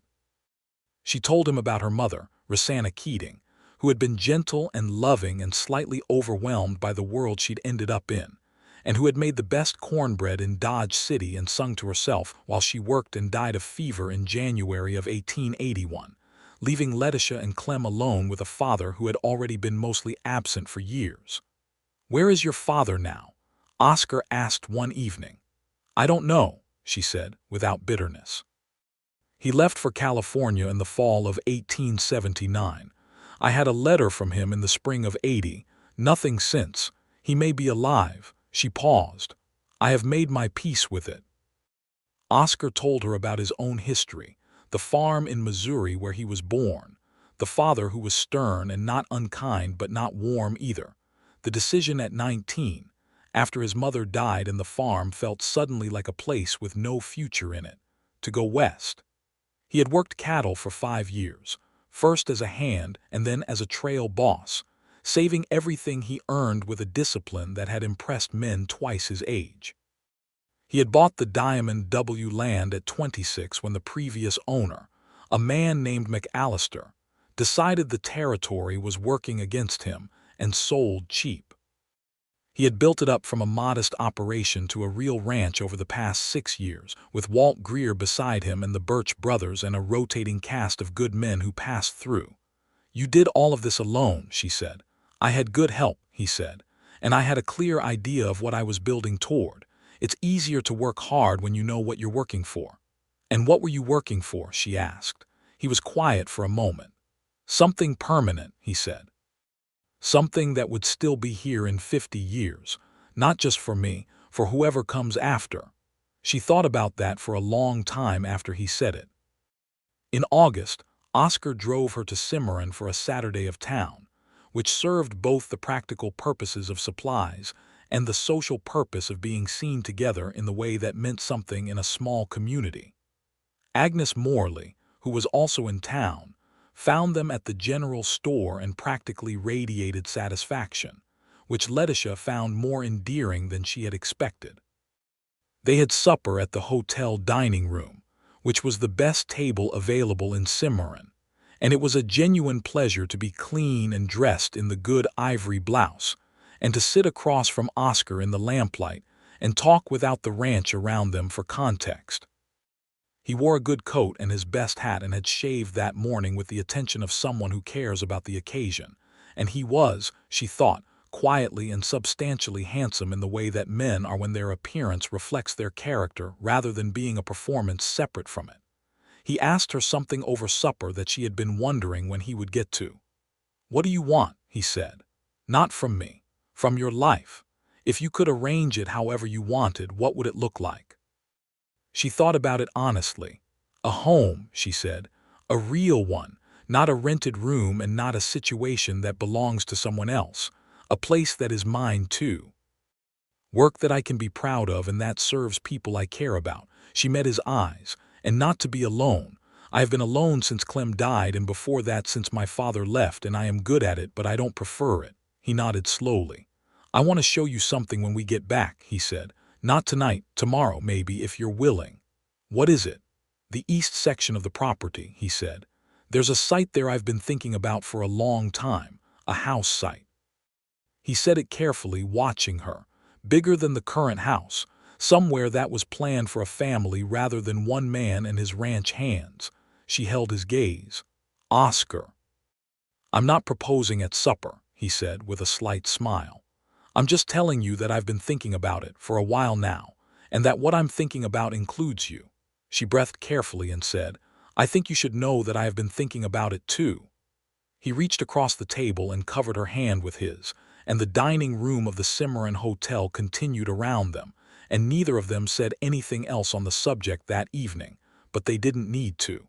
She told him about her mother, Letitia Keating, who had been gentle and loving and slightly overwhelmed by the world she'd ended up in, and who had made the best cornbread in Dodge City and sung to herself while she worked and died of fever in January of 1881, leaving Letitia and Clem alone with a father who had already been mostly absent for years. "Where is your father now?" Oscar asked one evening. "I don't know," she said, without bitterness. "He left for California in the fall of 1879. I had a letter from him in the spring of '80. Nothing since. He may be alive." She paused. "I have made my peace with it." Oscar told her about his own history, the farm in Missouri where he was born, the father who was stern and not unkind but not warm either, the decision at 19, after his mother died and the farm felt suddenly like a place with no future in it, to go west. He had worked cattle for 5 years, first as a hand and then as a trail boss, saving everything he earned with a discipline that had impressed men twice his age. He had bought the Diamond W land at 26 when the previous owner, a man named McAllister, decided the territory was working against him and sold cheap. He had built it up from a modest operation to a real ranch over the past 6 years, with Walt Greer beside him and the Birch brothers and a rotating cast of good men who passed through. "You did all of this alone," she said. "I had good help," he said, "and I had a clear idea of what I was building toward. It's easier to work hard when you know what you're working for." "And what were you working for?" she asked. He was quiet for a moment. "Something permanent," he said. "Something that would still be here in 50 years. Not just for me, for whoever comes after." She thought about that for a long time after he said it. In August, Oscar drove her to Cimarron for a Saturday of town, which served both the practical purposes of supplies and the social purpose of being seen together in the way that meant something in a small community. Agnes Morley, who was also in town, found them at the general store and practically radiated satisfaction, which Letitia found more endearing than she had expected. They had supper at the hotel dining room, which was the best table available in Cimarron, and it was a genuine pleasure to be clean and dressed in the good ivory blouse, and to sit across from Oscar in the lamplight and talk without the ranch around them for context. He wore a good coat and his best hat and had shaved that morning with the attention of someone who cares about the occasion, and he was, she thought, quietly and substantially handsome in the way that men are when their appearance reflects their character rather than being a performance separate from it. He asked her something over supper that she had been wondering when he would get to. "What do you want?" he said. "Not from me. From your life. If you could arrange it however you wanted, what would it look like?" She thought about it honestly. "A home," she said. "A real one. Not a rented room and not a situation that belongs to someone else. A place that is mine too. Work that I can be proud of and that serves people I care about." She met his eyes. "And not to be alone. I have been alone since Clem died and before that since my father left, and I am good at it but I don't prefer it." He nodded slowly. "I want to show you something when we get back," he said. "Not tonight, tomorrow maybe if you're willing." "What is it?" "The east section of the property," he said. "There's a site there I've been thinking about for a long time, a house site." He said it carefully, watching her. Bigger than the current house, somewhere that was planned for a family rather than one man and his ranch hands. She held his gaze. "Oscar." "I'm not proposing at supper," he said with a slight smile. "I'm just telling you that I've been thinking about it for a while now, and that what I'm thinking about includes you." She breathed carefully and said, "I think you should know that I have been thinking about it too." He reached across the table and covered her hand with his, and the dining room of the Cimarron Hotel continued around them, and neither of them said anything else on the subject that evening, but they didn't need to.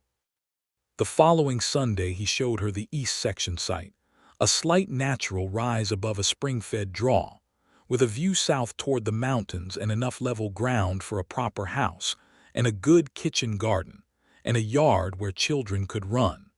The following Sunday he showed her the east section site, a slight natural rise above a spring-fed draw, with a view south toward the mountains and enough level ground for a proper house, and a good kitchen garden, and a yard where children could run.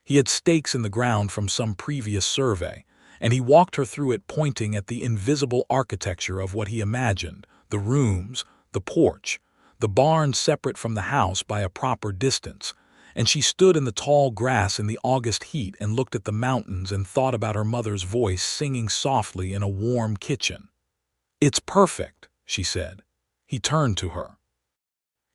He had stakes in the ground from some previous survey, and he walked her through it pointing at the invisible architecture of what he imagined, the rooms, the porch, the barn separate from the house by a proper distance, and she stood in the tall grass in the August heat and looked at the mountains and thought about her mother's voice singing softly in a warm kitchen. "It's perfect," she said. He turned to her.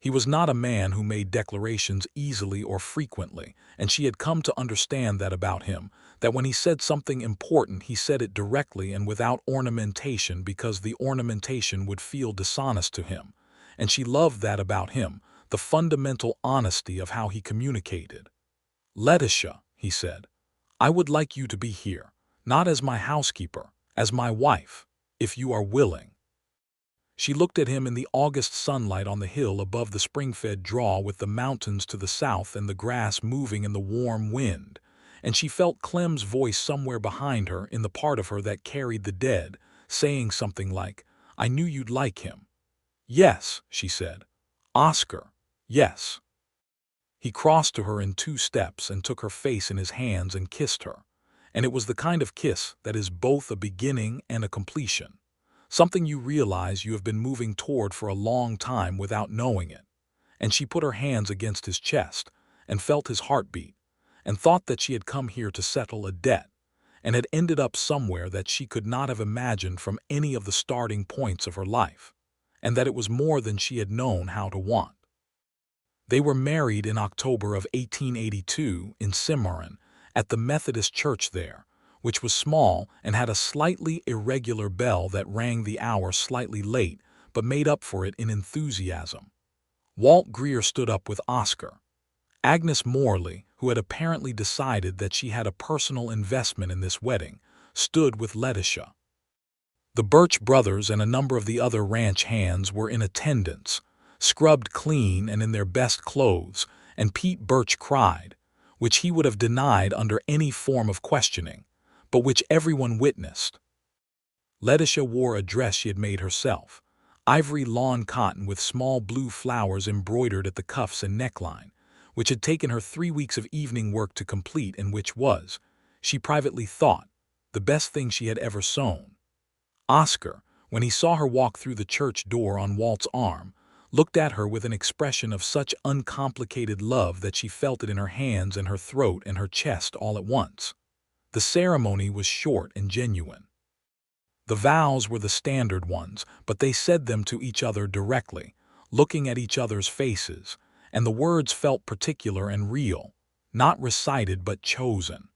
He was not a man who made declarations easily or frequently, and she had come to understand that about him, that when he said something important he said it directly and without ornamentation because the ornamentation would feel dishonest to him, and she loved that about him, the fundamental honesty of how he communicated. "Letitia," he said, "I would like you to be here, not as my housekeeper, as my wife, if you are willing." She looked at him in the August sunlight on the hill above the spring-fed draw with the mountains to the south and the grass moving in the warm wind, and she felt Clem's voice somewhere behind her in the part of her that carried the dead, saying something like, "I knew you'd like him." "Yes," she said. "Oscar, yes." He crossed to her in 2 steps and took her face in his hands and kissed her. And it was the kind of kiss that is both a beginning and a completion. Something you realize you have been moving toward for a long time without knowing it. And she put her hands against his chest and felt his heartbeat and thought that she had come here to settle a debt and had ended up somewhere that she could not have imagined from any of the starting points of her life, and that it was more than she had known how to want. They were married in October of 1882 in Cimarron at the Methodist church there, which was small and had a slightly irregular bell that rang the hour slightly late but made up for it in enthusiasm. Walt Greer stood up with Oscar. Agnes Morley, who had apparently decided that she had a personal investment in this wedding, stood with Letitia. The Birch brothers and a number of the other ranch hands were in attendance, scrubbed clean and in their best clothes, and Pete Birch cried, which he would have denied under any form of questioning, but which everyone witnessed. Letitia wore a dress she had made herself, ivory lawn cotton with small blue flowers embroidered at the cuffs and neckline, which had taken her 3 weeks of evening work to complete and which was, she privately thought, the best thing she had ever sewn. Oscar, when he saw her walk through the church door on Walt's arm, looked at her with an expression of such uncomplicated love that she felt it in her hands and her throat and her chest all at once. The ceremony was short and genuine. The vows were the standard ones, but they said them to each other directly, looking at each other's faces, and the words felt particular and real, not recited but chosen.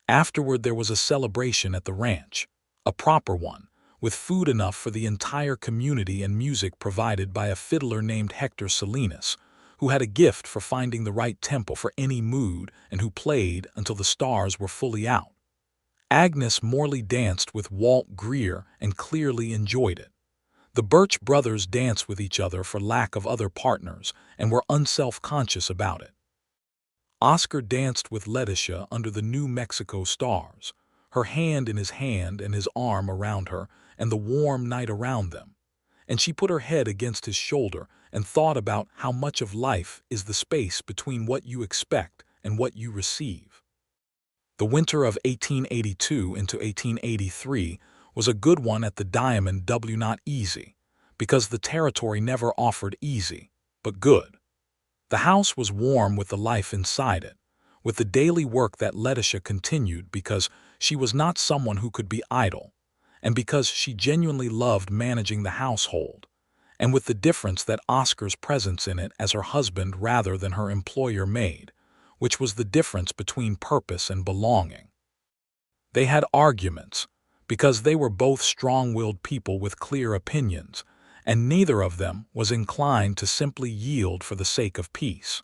Afterward there was a celebration at the ranch, a proper one, with food enough for the entire community and music provided by a fiddler named Hector Salinas, who had a gift for finding the right tempo for any mood and who played until the stars were fully out. Agnes Morley danced with Walt Greer and clearly enjoyed it. The Birch brothers danced with each other for lack of other partners and were unself-conscious about it. Oscar danced with Letitia under the New Mexico stars, her hand in his hand and his arm around her and the warm night around them, and she put her head against his shoulder and thought about how much of life is the space between what you expect and what you receive. The winter of 1882 into 1883 was a good one at the Diamond W. Not easy, because the territory never offered easy, but good. The house was warm with the life inside it, with the daily work that Letitia continued because she was not someone who could be idle, and because she genuinely loved managing the household, and with the difference that Oscar's presence in it as her husband rather than her employer made, which was the difference between purpose and belonging. They had arguments, because they were both strong-willed people with clear opinions, and neither of them was inclined to simply yield for the sake of peace.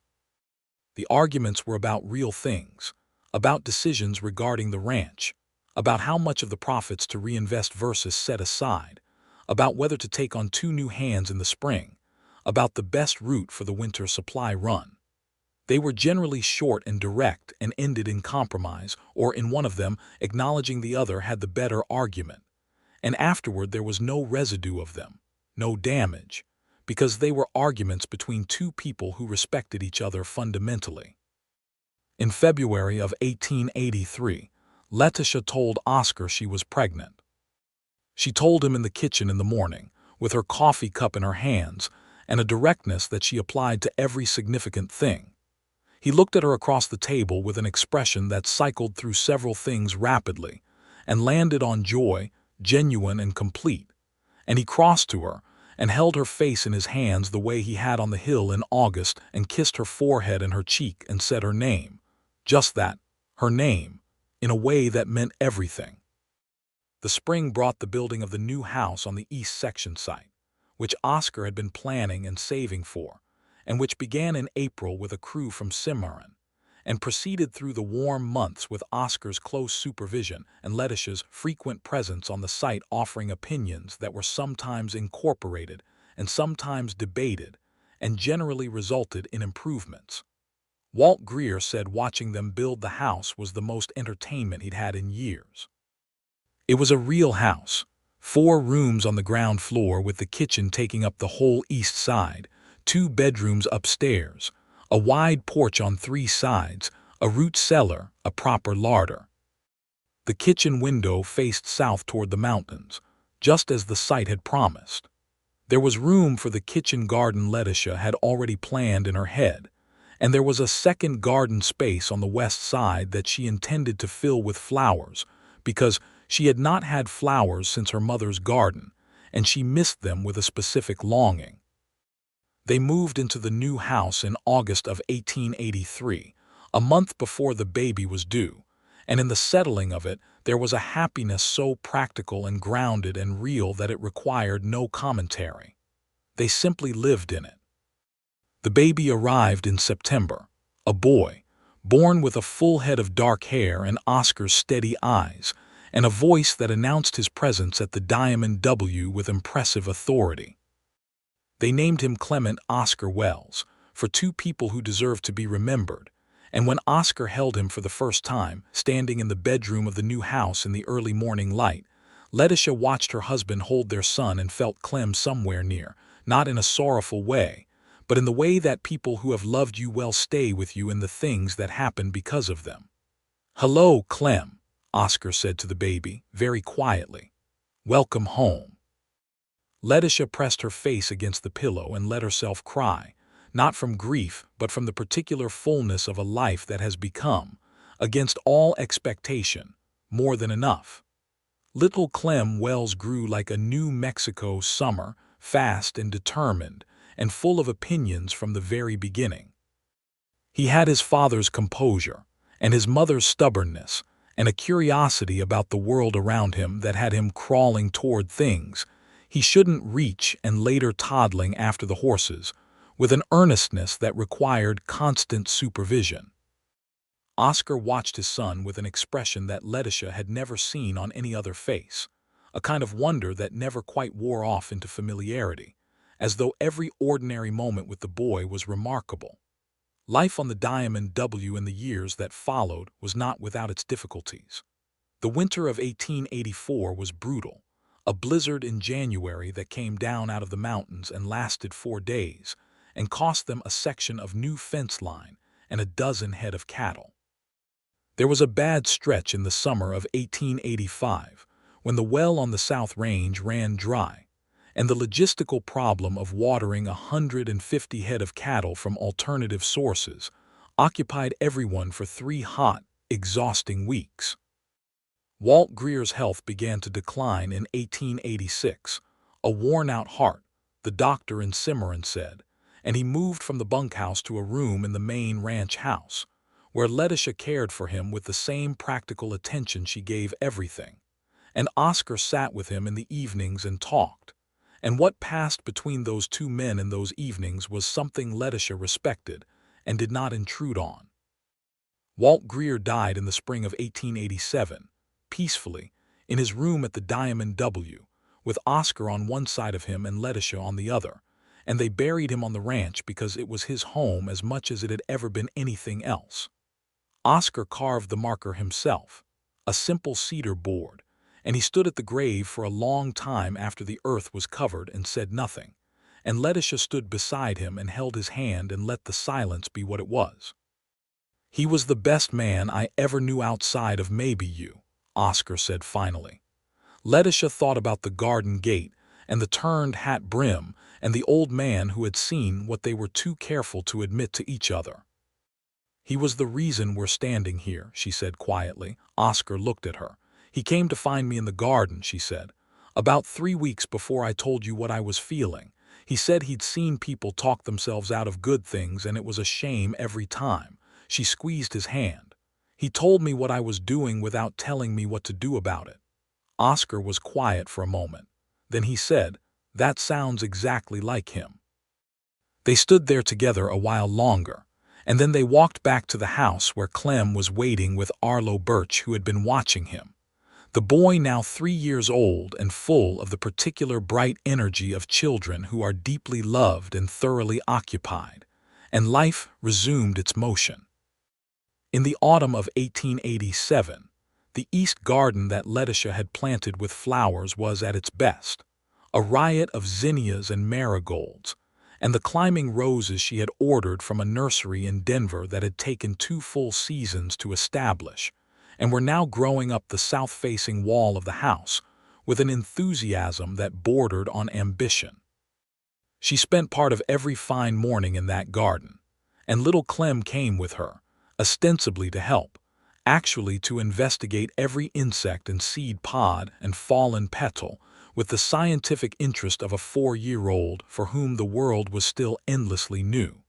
The arguments were about real things, about decisions regarding the ranch, about how much of the profits to reinvest versus set aside, about whether to take on 2 new hands in the spring, about the best route for the winter supply run. They were generally short and direct and ended in compromise, or in one of them acknowledging the other had the better argument, and afterward there was no residue of them, no damage, because they were arguments between 2 people who respected each other fundamentally. In February of 1883, Letitia told Oscar she was pregnant. She told him in the kitchen in the morning, with her coffee cup in her hands, and a directness that she applied to every significant thing. He looked at her across the table with an expression that cycled through several things rapidly, and landed on joy, genuine and complete, and he crossed to her and held her face in his hands the way he had on the hill in August and kissed her forehead and her cheek and said her name, just that, her name, in a way that meant everything. The spring brought the building of the new house on the East Section site, which Oscar had been planning and saving for, and which began in April with a crew from Cimarron, and proceeded through the warm months with Oscar's close supervision and Letitia's frequent presence on the site offering opinions that were sometimes incorporated and sometimes debated, and generally resulted in improvements. Walt Greer said watching them build the house was the most entertainment he'd had in years. It was a real house, 4 rooms on the ground floor with the kitchen taking up the whole east side, 2 bedrooms upstairs, a wide porch on 3 sides, a root cellar, a proper larder. The kitchen window faced south toward the mountains, just as the site had promised. There was room for the kitchen garden Letitia had already planned in her head, and there was a second garden space on the west side that she intended to fill with flowers, because she had not had flowers since her mother's garden, and she missed them with a specific longing. They moved into the new house in August of 1883, a month before the baby was due, and in the settling of it there was a happiness so practical and grounded and real that it required no commentary. They simply lived in it. The baby arrived in September, a boy, born with a full head of dark hair and Oscar's steady eyes, and a voice that announced his presence at the Diamond W with impressive authority. They named him Clement Oscar Wells, for 2 people who deserved to be remembered, and when Oscar held him for the first time, standing in the bedroom of the new house in the early morning light, Letitia watched her husband hold their son and felt Clem somewhere near, not in a sorrowful way, but in the way that people who have loved you well stay with you in the things that happen because of them. "Hello, Clem," Oscar said to the baby, very quietly. "Welcome home." Letitia pressed her face against the pillow and let herself cry, not from grief but from the particular fullness of a life that has become, against all expectation, more than enough. Little Clem Wells grew like a New Mexico summer, fast and determined, and full of opinions from the very beginning. He had his father's composure, and his mother's stubbornness, and a curiosity about the world around him that had him crawling toward things he shouldn't reach and later toddling after the horses, with an earnestness that required constant supervision. Oscar watched his son with an expression that Letitia had never seen on any other face, a kind of wonder that never quite wore off into familiarity, as though every ordinary moment with the boy was remarkable. Life on the Diamond W in the years that followed was not without its difficulties. The winter of 1884 was brutal, a blizzard in January that came down out of the mountains and lasted 4 days, and cost them a section of new fence line and a dozen head of cattle. There was a bad stretch in the summer of 1885, when the well on the South Range ran dry, and the logistical problem of watering 150 head of cattle from alternative sources occupied everyone for 3 hot, exhausting weeks. Walt Greer's health began to decline in 1886, a worn-out heart, the doctor in Cimarron said, and he moved from the bunkhouse to a room in the main ranch house, where Letitia cared for him with the same practical attention she gave everything, and Oscar sat with him in the evenings and talked. And what passed between those 2 men in those evenings was something Letitia respected and did not intrude on. Walt Greer died in the spring of 1887, peacefully, in his room at the Diamond W, with Oscar on one side of him and Letitia on the other, and they buried him on the ranch because it was his home as much as it had ever been anything else. Oscar carved the marker himself, a simple cedar board, and he stood at the grave for a long time after the earth was covered and said nothing, and Letitia stood beside him and held his hand and let the silence be what it was. "He was the best man I ever knew outside of maybe you," Oscar said finally. Letitia thought about the garden gate and the turned hat brim and the old man who had seen what they were too careful to admit to each other. "He was the reason we're standing here," she said quietly. Oscar looked at her. "He came to find me in the garden," she said, "about 3 weeks before I told you what I was feeling. He said he'd seen people talk themselves out of good things and it was a shame every time." She squeezed his hand. "He told me what I was doing without telling me what to do about it." Oscar was quiet for a moment. Then he said, "That sounds exactly like him." They stood there together a while longer, and then they walked back to the house where Clem was waiting with Arlo Birch, who had been watching him. The boy, now 3 years old and full of the particular bright energy of children who are deeply loved and thoroughly occupied, and life resumed its motion. In the autumn of 1887, the east garden that Letitia had planted with flowers was at its best, a riot of zinnias and marigolds, and the climbing roses she had ordered from a nursery in Denver that had taken 2 full seasons to establish, and were now growing up the south-facing wall of the house with an enthusiasm that bordered on ambition. She spent part of every fine morning in that garden, and little Clem came with her, ostensibly to help, actually to investigate every insect and seed pod and fallen petal with the scientific interest of a 4-year-old for whom the world was still endlessly new.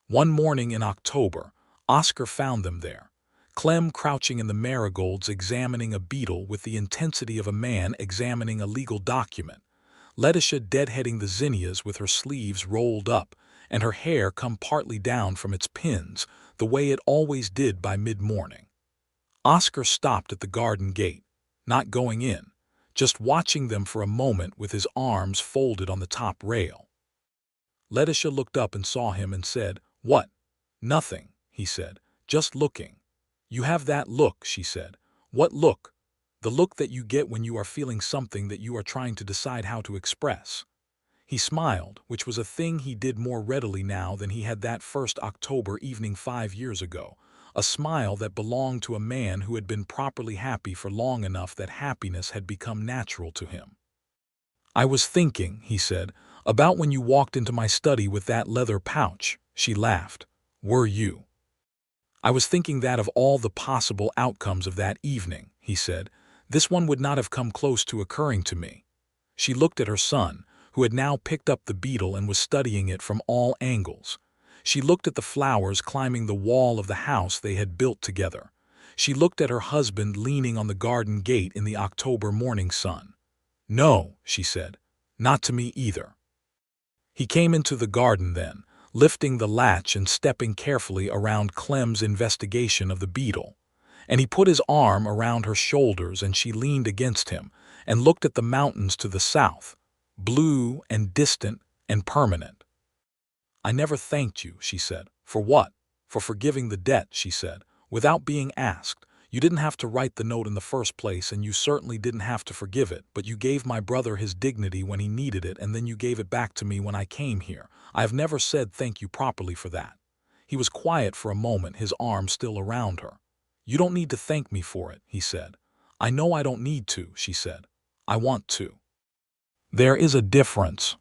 One morning in October, Oscar found them there, Clem crouching in the marigolds examining a beetle with the intensity of a man examining a legal document, Letitia deadheading the zinnias with her sleeves rolled up and her hair come partly down from its pins, the way it always did by mid-morning. Oscar stopped at the garden gate, not going in, just watching them for a moment with his arms folded on the top rail. Letitia looked up and saw him and said, "What?" "Nothing," he said, "just looking." "You have that look," she said. "What look?" "The look that you get when you are feeling something that you are trying to decide how to express." He smiled, which was a thing he did more readily now than he had that first October evening 5 years ago, a smile that belonged to a man who had been properly happy for long enough that happiness had become natural to him. "I was thinking," he said, "about when you walked into my study with that leather pouch." She laughed. "Were you?" "I was thinking that of all the possible outcomes of that evening," he said, "this one would not have come close to occurring to me." She looked at her son, who had now picked up the beetle and was studying it from all angles. She looked at the flowers climbing the wall of the house they had built together. She looked at her husband leaning on the garden gate in the October morning sun. "No," she said, "not to me either." He came into the garden then, lifting the latch and stepping carefully around Clem's investigation of the beetle. And he put his arm around her shoulders and she leaned against him and looked at the mountains to the south, blue and distant and permanent. "I never thanked you," she said. "For what?" "For forgiving the debt," she said, "without being asked. You didn't have to write the note in the first place, and you certainly didn't have to forgive it, but you gave my brother his dignity when he needed it, and then you gave it back to me when I came here. I have never said thank you properly for that." He was quiet for a moment, his arm still around her. "You don't need to thank me for it," he said. "I know I don't need to," she said. "I want to." "There is a difference."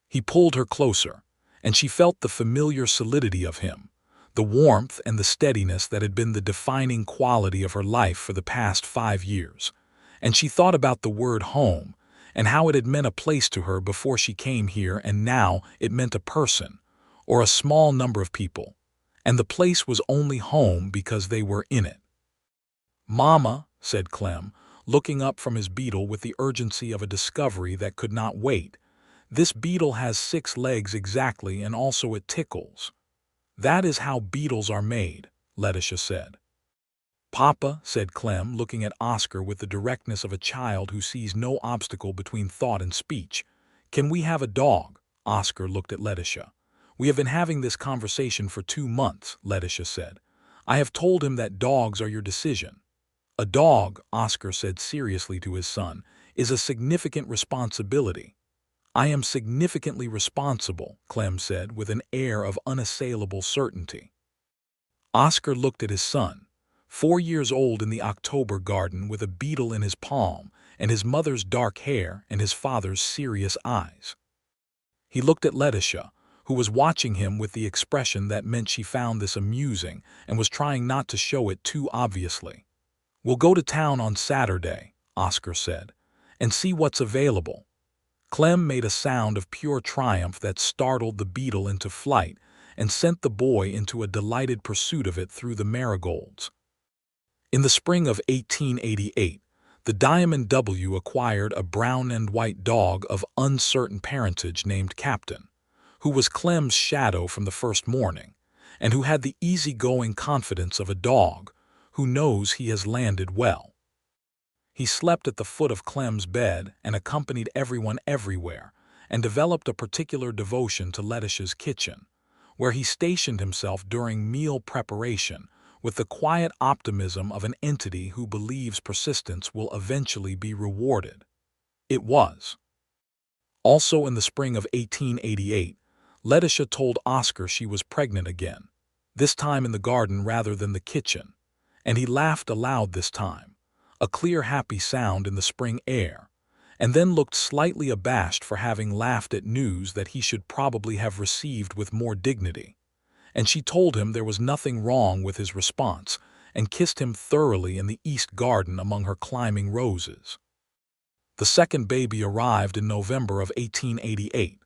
He pulled her closer, and she felt the familiar solidity of him, the warmth and the steadiness that had been the defining quality of her life for the past 5 years. And she thought about the word home, and how it had meant a place to her before she came here, and now it meant a person, or a small number of people, and the place was only home because they were in it. "Mama," said Clem, looking up from his beetle with the urgency of a discovery that could not wait, "this beetle has 6 legs exactly, and also it tickles." "That is how beetles are made," Letitia said. "Papa," said Clem, looking at Oscar with the directness of a child who sees no obstacle between thought and speech, "can we have a dog?" Oscar looked at Letitia. "We have been having this conversation for 2 months," Letitia said. "I have told him that dogs are your decision." "A dog," Oscar said seriously to his son, "is a significant responsibility." "I am significantly responsible," Clem said with an air of unassailable certainty. Oscar looked at his son, 4 years old in the October garden with a beetle in his palm and his mother's dark hair and his father's serious eyes. He looked at Letitia, who was watching him with the expression that meant she found this amusing and was trying not to show it too obviously. "We'll go to town on Saturday," Oscar said, "and see what's available." Clem made a sound of pure triumph that startled the beetle into flight and sent the boy into a delighted pursuit of it through the marigolds. In the spring of 1888, the Diamond W acquired a brown and white dog of uncertain parentage named Captain, who was Clem's shadow from the first morning, and who had the easygoing confidence of a dog who knows he has landed well. He slept at the foot of Clem's bed and accompanied everyone everywhere, and developed a particular devotion to Letitia's kitchen, where he stationed himself during meal preparation with the quiet optimism of an entity who believes persistence will eventually be rewarded. It was. Also in the spring of 1888, Letitia told Oscar she was pregnant again, this time in the garden rather than the kitchen, and he laughed aloud this time, a clear happy sound in the spring air, and then looked slightly abashed for having laughed at news that he should probably have received with more dignity. And she told him there was nothing wrong with his response, and kissed him thoroughly in the east garden among her climbing roses. The second baby arrived in November of 1888,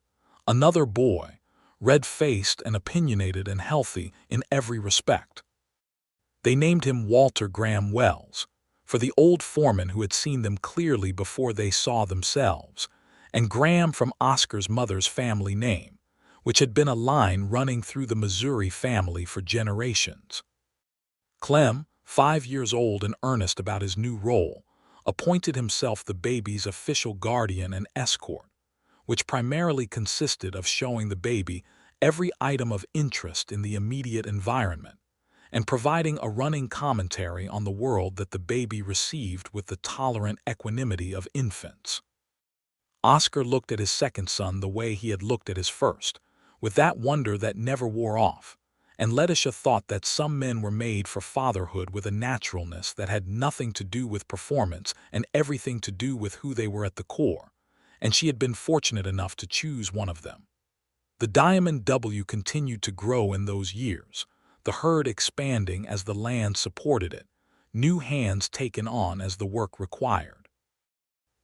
another boy, red-faced and opinionated and healthy in every respect. They named him Walter Graham Wells, for the old foreman who had seen them clearly before they saw themselves, and Graham from Oscar's mother's family name, which had been a line running through the Missouri family for generations. Clem, 5 years old and earnest about his new role, appointed himself the baby's official guardian and escort, which primarily consisted of showing the baby every item of interest in the immediate environment, and providing a running commentary on the world that the baby received with the tolerant equanimity of infants. Oscar looked at his second son the way he had looked at his first, with that wonder that never wore off, and Letitia thought that some men were made for fatherhood with a naturalness that had nothing to do with performance and everything to do with who they were at the core, and she had been fortunate enough to choose one of them. The Diamond W continued to grow in those years, the herd expanding as the land supported it, new hands taken on as the work required.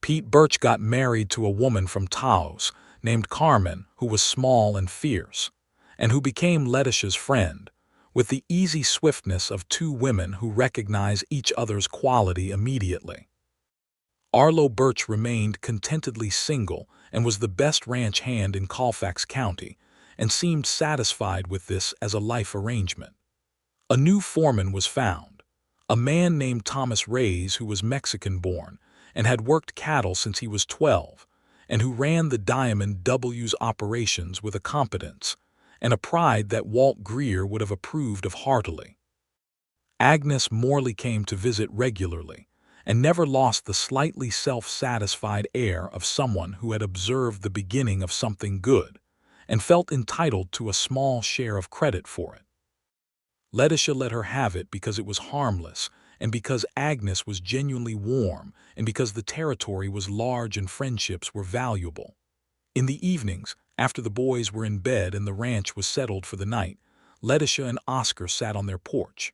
Pete Birch got married to a woman from Taos named Carmen who was small and fierce, and who became Letitia's friend, with the easy swiftness of two women who recognize each other's quality immediately. Arlo Birch remained contentedly single and was the best ranch hand in Colfax County, and seemed satisfied with this as a life arrangement. A new foreman was found, a man named Thomas Reyes who was Mexican-born and had worked cattle since he was 12, and who ran the Diamond W's operations with a competence and a pride that Walt Greer would have approved of heartily. Agnes Morley came to visit regularly, and never lost the slightly self-satisfied air of someone who had observed the beginning of something good, and felt entitled to a small share of credit for it. Letitia let her have it because it was harmless, and because Agnes was genuinely warm, and because the territory was large and friendships were valuable. In the evenings, after the boys were in bed and the ranch was settled for the night, Letitia and Oscar sat on their porch,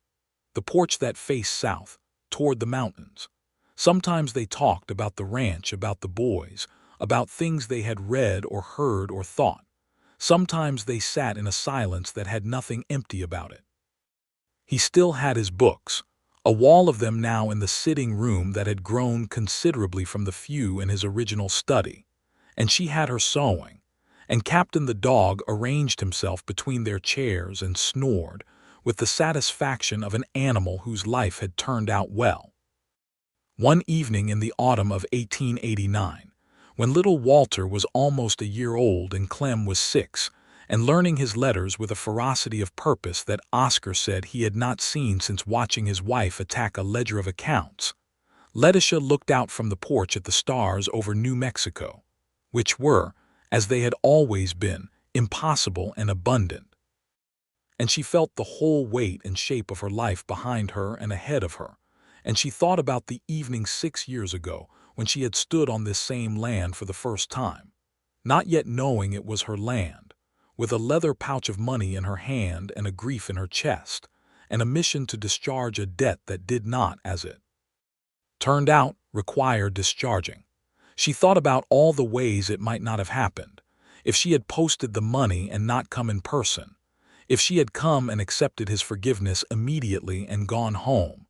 the porch that faced south, toward the mountains. Sometimes they talked about the ranch, about the boys, about things they had read or heard or thought. Sometimes they sat in a silence that had nothing empty about it. He still had his books, a wall of them now in the sitting room that had grown considerably from the few in his original study, and she had her sewing, and Captain the dog arranged himself between their chairs and snored with the satisfaction of an animal whose life had turned out well. One evening in the autumn of 1889, when little Walter was almost a year old and Clem was 6, and learning his letters with a ferocity of purpose that Oscar said he had not seen since watching his wife attack a ledger of accounts, Letitia looked out from the porch at the stars over New Mexico, which were, as they had always been, impossible and abundant. And she felt the whole weight and shape of her life behind her and ahead of her, and she thought about the evening 6 years ago when she had stood on this same land for the first time, not yet knowing it was her land, with a leather pouch of money in her hand and a grief in her chest, and a mission to discharge a debt that did not, as it turned out, require discharging. She thought about all the ways it might not have happened, if she had posted the money and not come in person, if she had come and accepted his forgiveness immediately and gone home,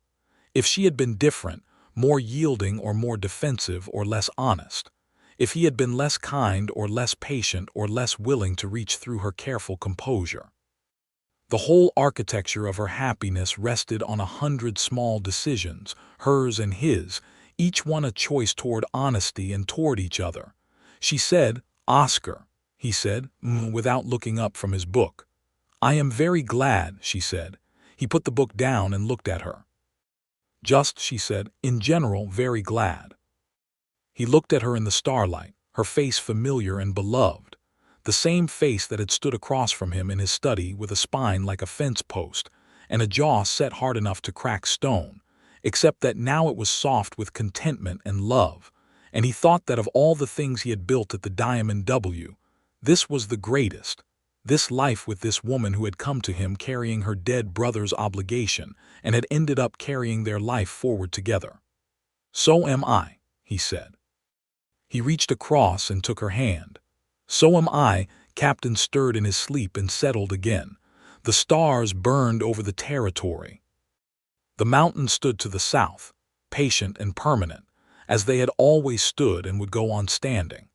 if she had been different, more yielding or more defensive or less honest, if he had been less kind or less patient or less willing to reach through her careful composure. The whole architecture of her happiness rested on 100 small decisions, hers and his, each one a choice toward honesty and toward each other. She said, "Oscar," he said, without looking up from his book. "I am very glad," she said. He put the book down and looked at her. "Just," she said, "in general, very glad." He looked at her in the starlight, her face familiar and beloved, the same face that had stood across from him in his study with a spine like a fence post and a jaw set hard enough to crack stone, except that now it was soft with contentment and love, and he thought that of all the things he had built at the Diamond W, this was the greatest. This life with this woman who had come to him carrying her dead brother's obligation and had ended up carrying their life forward together. "So am I," he said. He reached across and took her hand. "So am I." Captain stirred in his sleep and settled again. The stars burned over the territory. The mountains stood to the south, patient and permanent, as they had always stood and would go on standing.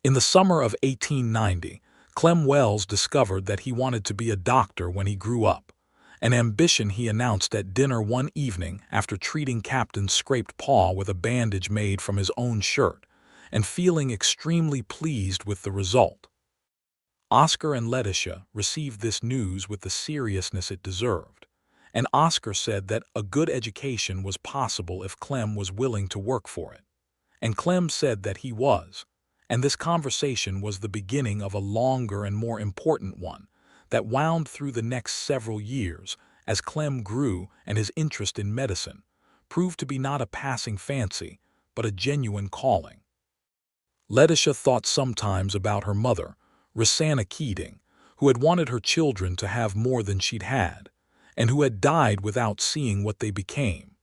In the summer of 1890, Clem Wells discovered that he wanted to be a doctor when he grew up, an ambition he announced at dinner one evening after treating Captain's scraped paw with a bandage made from his own shirt, and feeling extremely pleased with the result. Oscar and Letitia received this news with the seriousness it deserved, and Oscar said that a good education was possible if Clem was willing to work for it, and Clem said that he was, and this conversation was the beginning of a longer and more important one that wound through the next several years as Clem grew and his interest in medicine proved to be not a passing fancy, but a genuine calling. Letitia thought sometimes about her mother, Letitia Keating, who had wanted her children to have more than she'd had, and who had died without seeing what they became.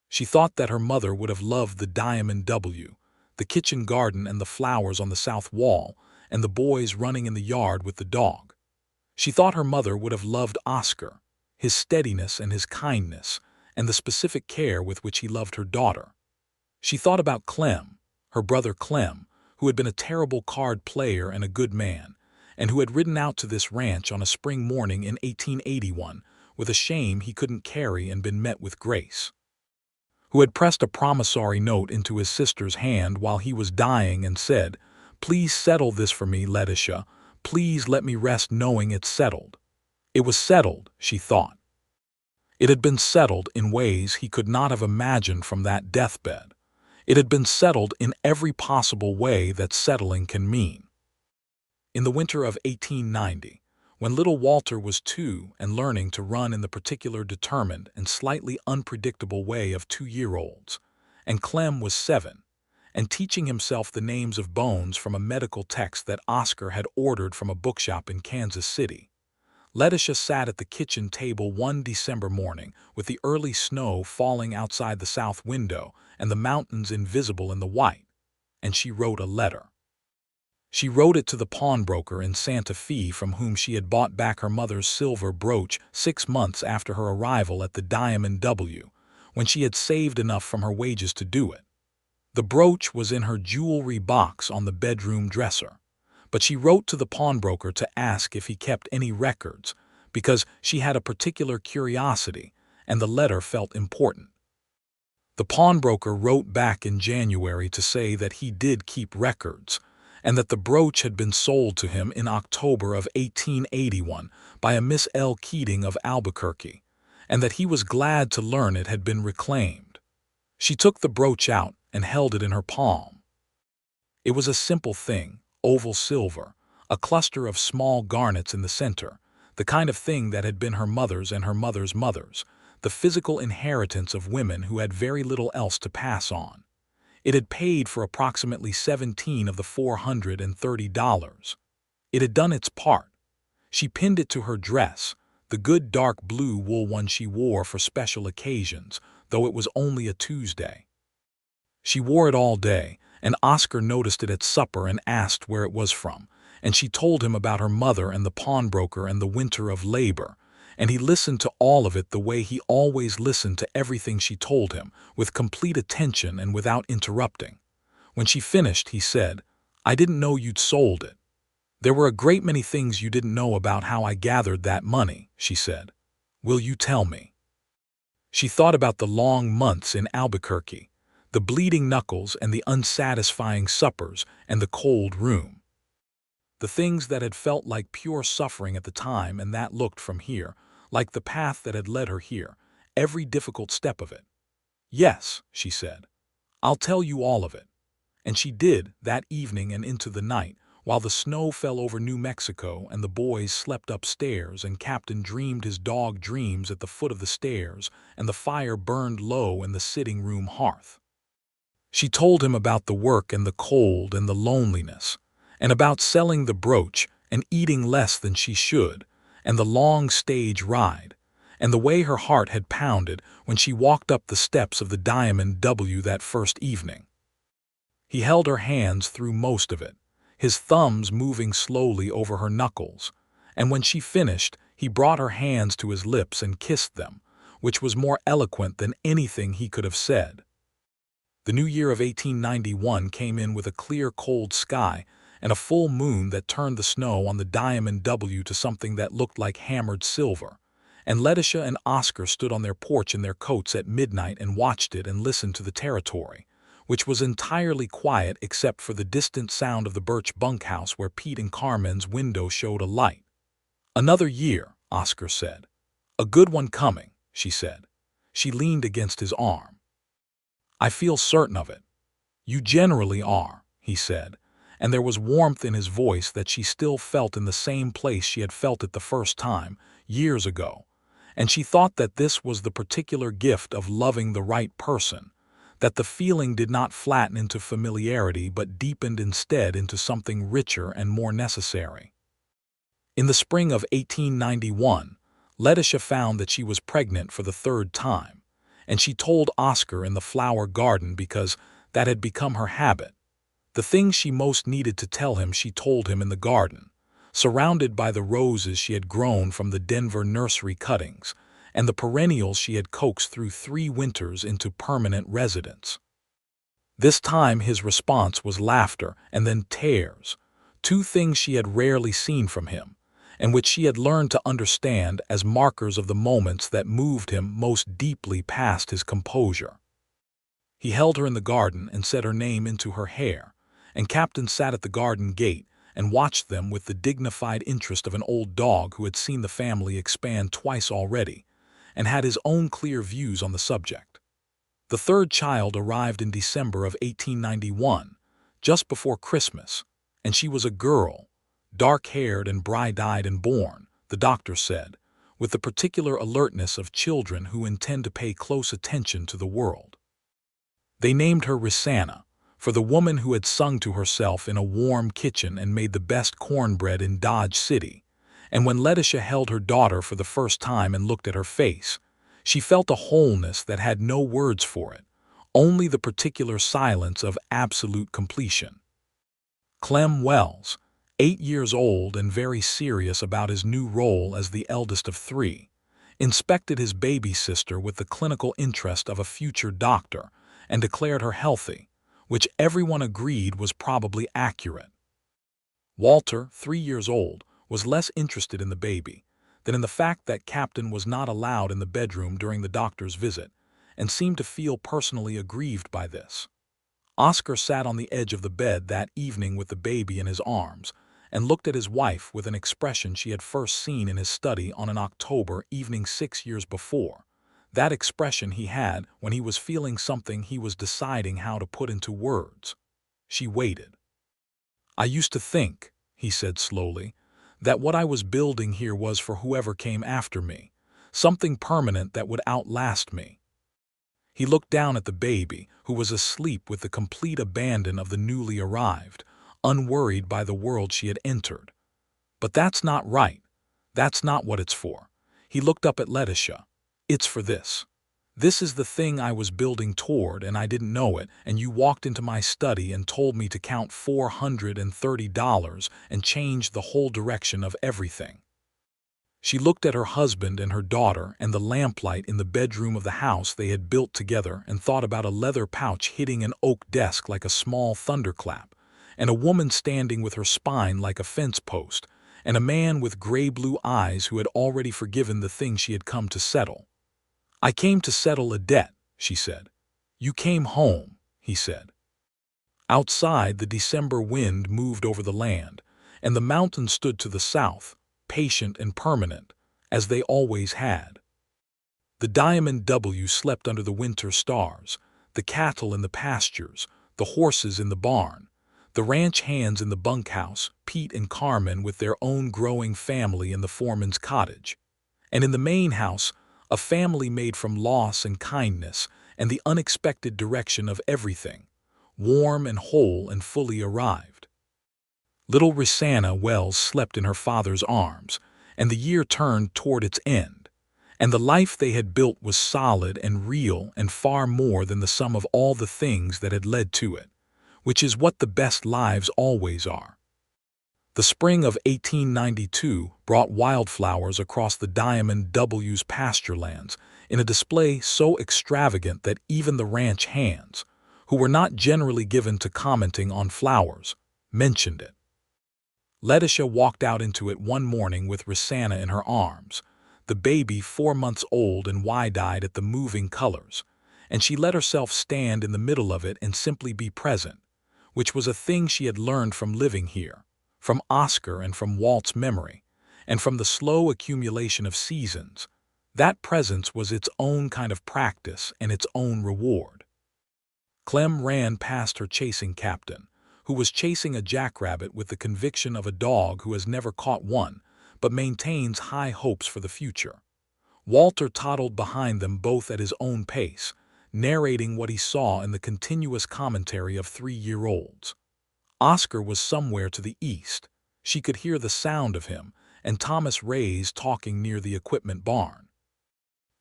She thought that her mother would have loved the Diamond W, the kitchen garden and the flowers on the south wall, and the boys running in the yard with the dog. She thought her mother would have loved Oscar, his steadiness and his kindness, and the specific care with which he loved her daughter. She thought about Clem, her brother Clem, who had been a terrible card player and a good man, and who had ridden out to this ranch on a spring morning in 1881 with a shame he couldn't carry and been met with grace, who had pressed a promissory note into his sister's hand while he was dying and said, "Please settle this for me, Letitia. Please let me rest knowing it's settled." It was settled, she thought. It had been settled in ways he could not have imagined from that deathbed. It had been settled in every possible way that settling can mean. In the winter of 1890, when little Walter was 2 and learning to run in the particular determined and slightly unpredictable way of 2-year-olds, and Clem was 7, and teaching himself the names of bones from a medical text that Oscar had ordered from a bookshop in Kansas City, Letitia sat at the kitchen table one December morning with the early snow falling outside the south window and the mountains invisible in the white, and she wrote a letter. She wrote it to the pawnbroker in Santa Fe from whom she had bought back her mother's silver brooch 6 months after her arrival at the Diamond W, when she had saved enough from her wages to do it. The brooch was in her jewelry box on the bedroom dresser, but she wrote to the pawnbroker to ask if he kept any records, because she had a particular curiosity, and the letter felt important. The pawnbroker wrote back in January to say that he did keep records, and that the brooch had been sold to him in October of 1881 by a Miss L. Keating of Albuquerque, and that he was glad to learn it had been reclaimed. She took the brooch out and held it in her palm. It was a simple thing, oval silver, a cluster of small garnets in the center, the kind of thing that had been her mother's and her mother's mother's, the physical inheritance of women who had very little else to pass on. It had paid for approximately $17 of the $430. It had done its part. She pinned it to her dress, the good dark blue wool one she wore for special occasions, though it was only a Tuesday. She wore it all day, and Oscar noticed it at supper and asked where it was from, and she told him about her mother and the pawnbroker and the winter of labor, and he listened to all of it the way he always listened to everything she told him, with complete attention and without interrupting. When she finished, he said, "I didn't know you'd sold it." "There were a great many things you didn't know about how I gathered that money," she said. "Will you tell me?" She thought about the long months in Albuquerque, the bleeding knuckles and the unsatisfying suppers and the cold room. The things that had felt like pure suffering at the time and that looked from here like the path that had led her here, every difficult step of it. "Yes," she said, "I'll tell you all of it. And she did, that evening and into the night, while the snow fell over New Mexico and the boys slept upstairs and Captain dreamed his dog dreams at the foot of the stairs and the fire burned low in the sitting room hearth. She told him about the work and the cold and the loneliness, and about selling the brooch and eating less than she should, and the long stage ride, and the way her heart had pounded when she walked up the steps of the Diamond W that first evening. He held her hands through most of it, his thumbs moving slowly over her knuckles, and when she finished, he brought her hands to his lips and kissed them, which was more eloquent than anything he could have said. The new year of 1891 came in with a clear, cold sky and a full moon that turned the snow on the Diamond W to something that looked like hammered silver, and Letitia and Oscar stood on their porch in their coats at midnight and watched it and listened to the territory, which was entirely quiet except for the distant sound of the birch bunkhouse where Pete and Carmen's window showed a light. "Another year," Oscar said. "A good one coming," she said. She leaned against his arm. "I feel certain of it." "You generally are," he said, and there was warmth in his voice that she still felt in the same place she had felt it the first time, years ago, and she thought that this was the particular gift of loving the right person, that the feeling did not flatten into familiarity but deepened instead into something richer and more necessary. In the spring of 1891, Letitia found that she was pregnant for the third time, and she told Oscar in the flower garden because that had become her habit. The thing she most needed to tell him she told him in the garden, surrounded by the roses she had grown from the Denver nursery cuttings, and the perennials she had coaxed through 3 winters into permanent residence. This time his response was laughter and then tears, 2 things she had rarely seen from him, and which she had learned to understand as markers of the moments that moved him most deeply past his composure. He held her in the garden and set her name into her hair, and Captain sat at the garden gate and watched them with the dignified interest of an old dog who had seen the family expand twice already, and had his own clear views on the subject. The third child arrived in December of 1891, just before Christmas, and she was a girl, dark-haired and bright-eyed and born, the doctor said, with the particular alertness of children who intend to pay close attention to the world. They named her Rosanna, for the woman who had sung to herself in a warm kitchen and made the best cornbread in Dodge City, and when Letitia held her daughter for the first time and looked at her face, she felt a wholeness that had no words for it, only the particular silence of absolute completion. Clem Wells, 8 years old and very serious about his new role as the eldest of 3, inspected his baby sister with the clinical interest of a future doctor and declared her healthy, which everyone agreed was probably accurate. Walter, 3 years old, was less interested in the baby than in the fact that Captain was not allowed in the bedroom during the doctor's visit, and seemed to feel personally aggrieved by this. Oscar sat on the edge of the bed that evening with the baby in his arms, and looked at his wife with an expression she had first seen in his study on an October evening 6 years before, that expression he had when he was feeling something he was deciding how to put into words. She waited. "I used to think," he said slowly, "that what I was building here was for whoever came after me, something permanent that would outlast me." He looked down at the baby, who was asleep with the complete abandon of the newly arrived, unworried by the world she had entered. "But that's not right. That's not what it's for." He looked up at Letitia. "It's for this. This is the thing I was building toward, and I didn't know it, and you walked into my study and told me to count $430 and change the whole direction of everything." She looked at her husband and her daughter and the lamplight in the bedroom of the house they had built together and thought about a leather pouch hitting an oak desk like a small thunderclap, and a woman standing with her spine like a fence post, and a man with gray-blue eyes who had already forgiven the thing she had come to settle. "I came to settle a debt," she said. "You came home," he said. Outside, the December wind moved over the land, and the mountains stood to the south, patient and permanent, as they always had. The Diamond W slept under the winter stars, the cattle in the pastures, the horses in the barn, the ranch hands in the bunkhouse, Pete and Carmen with their own growing family in the foreman's cottage. And in the main house, a family made from loss and kindness and the unexpected direction of everything, warm and whole and fully arrived. Little Rosanna Wells slept in her father's arms, and the year turned toward its end. And the life they had built was solid and real and far more than the sum of all the things that had led to it, which is what the best lives always are. The spring of 1892 brought wildflowers across the Diamond W's pasturelands in a display so extravagant that even the ranch hands, who were not generally given to commenting on flowers, mentioned it. Letitia walked out into it one morning with Rosanna in her arms, the baby 4 months old and wide-eyed at the moving colors, and she let herself stand in the middle of it and simply be present, which was a thing she had learned from living here, from Oscar and from Walt's memory, and from the slow accumulation of seasons. That presence was its own kind of practice and its own reward. Clem ran past her chasing captain, who was chasing a jackrabbit with the conviction of a dog who has never caught one, but maintains high hopes for the future. Walter toddled behind them both at his own pace, narrating what he saw in the continuous commentary of 3-year-olds. Oscar was somewhere to the east. She could hear the sound of him, and Thomas Ray's talking near the equipment barn.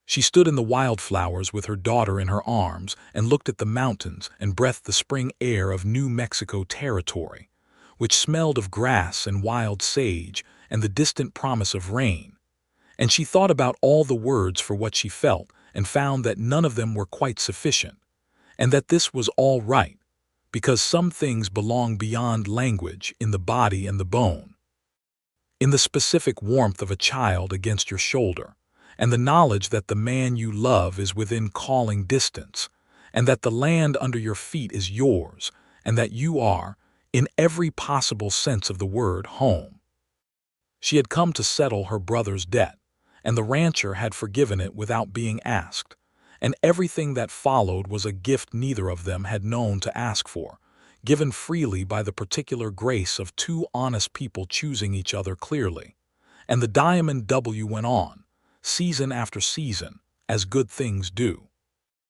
She stood in the wildflowers with her daughter in her arms and looked at the mountains and breathed the spring air of New Mexico territory, which smelled of grass and wild sage and the distant promise of rain. And she thought about all the words for what she felt and found that none of them were quite sufficient, and that this was all right, because some things belong beyond language in the body and the bone. In the specific warmth of a child against your shoulder, and the knowledge that the man you love is within calling distance, and that the land under your feet is yours, and that you are, in every possible sense of the word, home. She had come to settle her brother's debt, and the rancher had forgiven it without being asked, and everything that followed was a gift neither of them had known to ask for, given freely by the particular grace of two honest people choosing each other clearly. And the Diamond W went on, season after season, as good things do.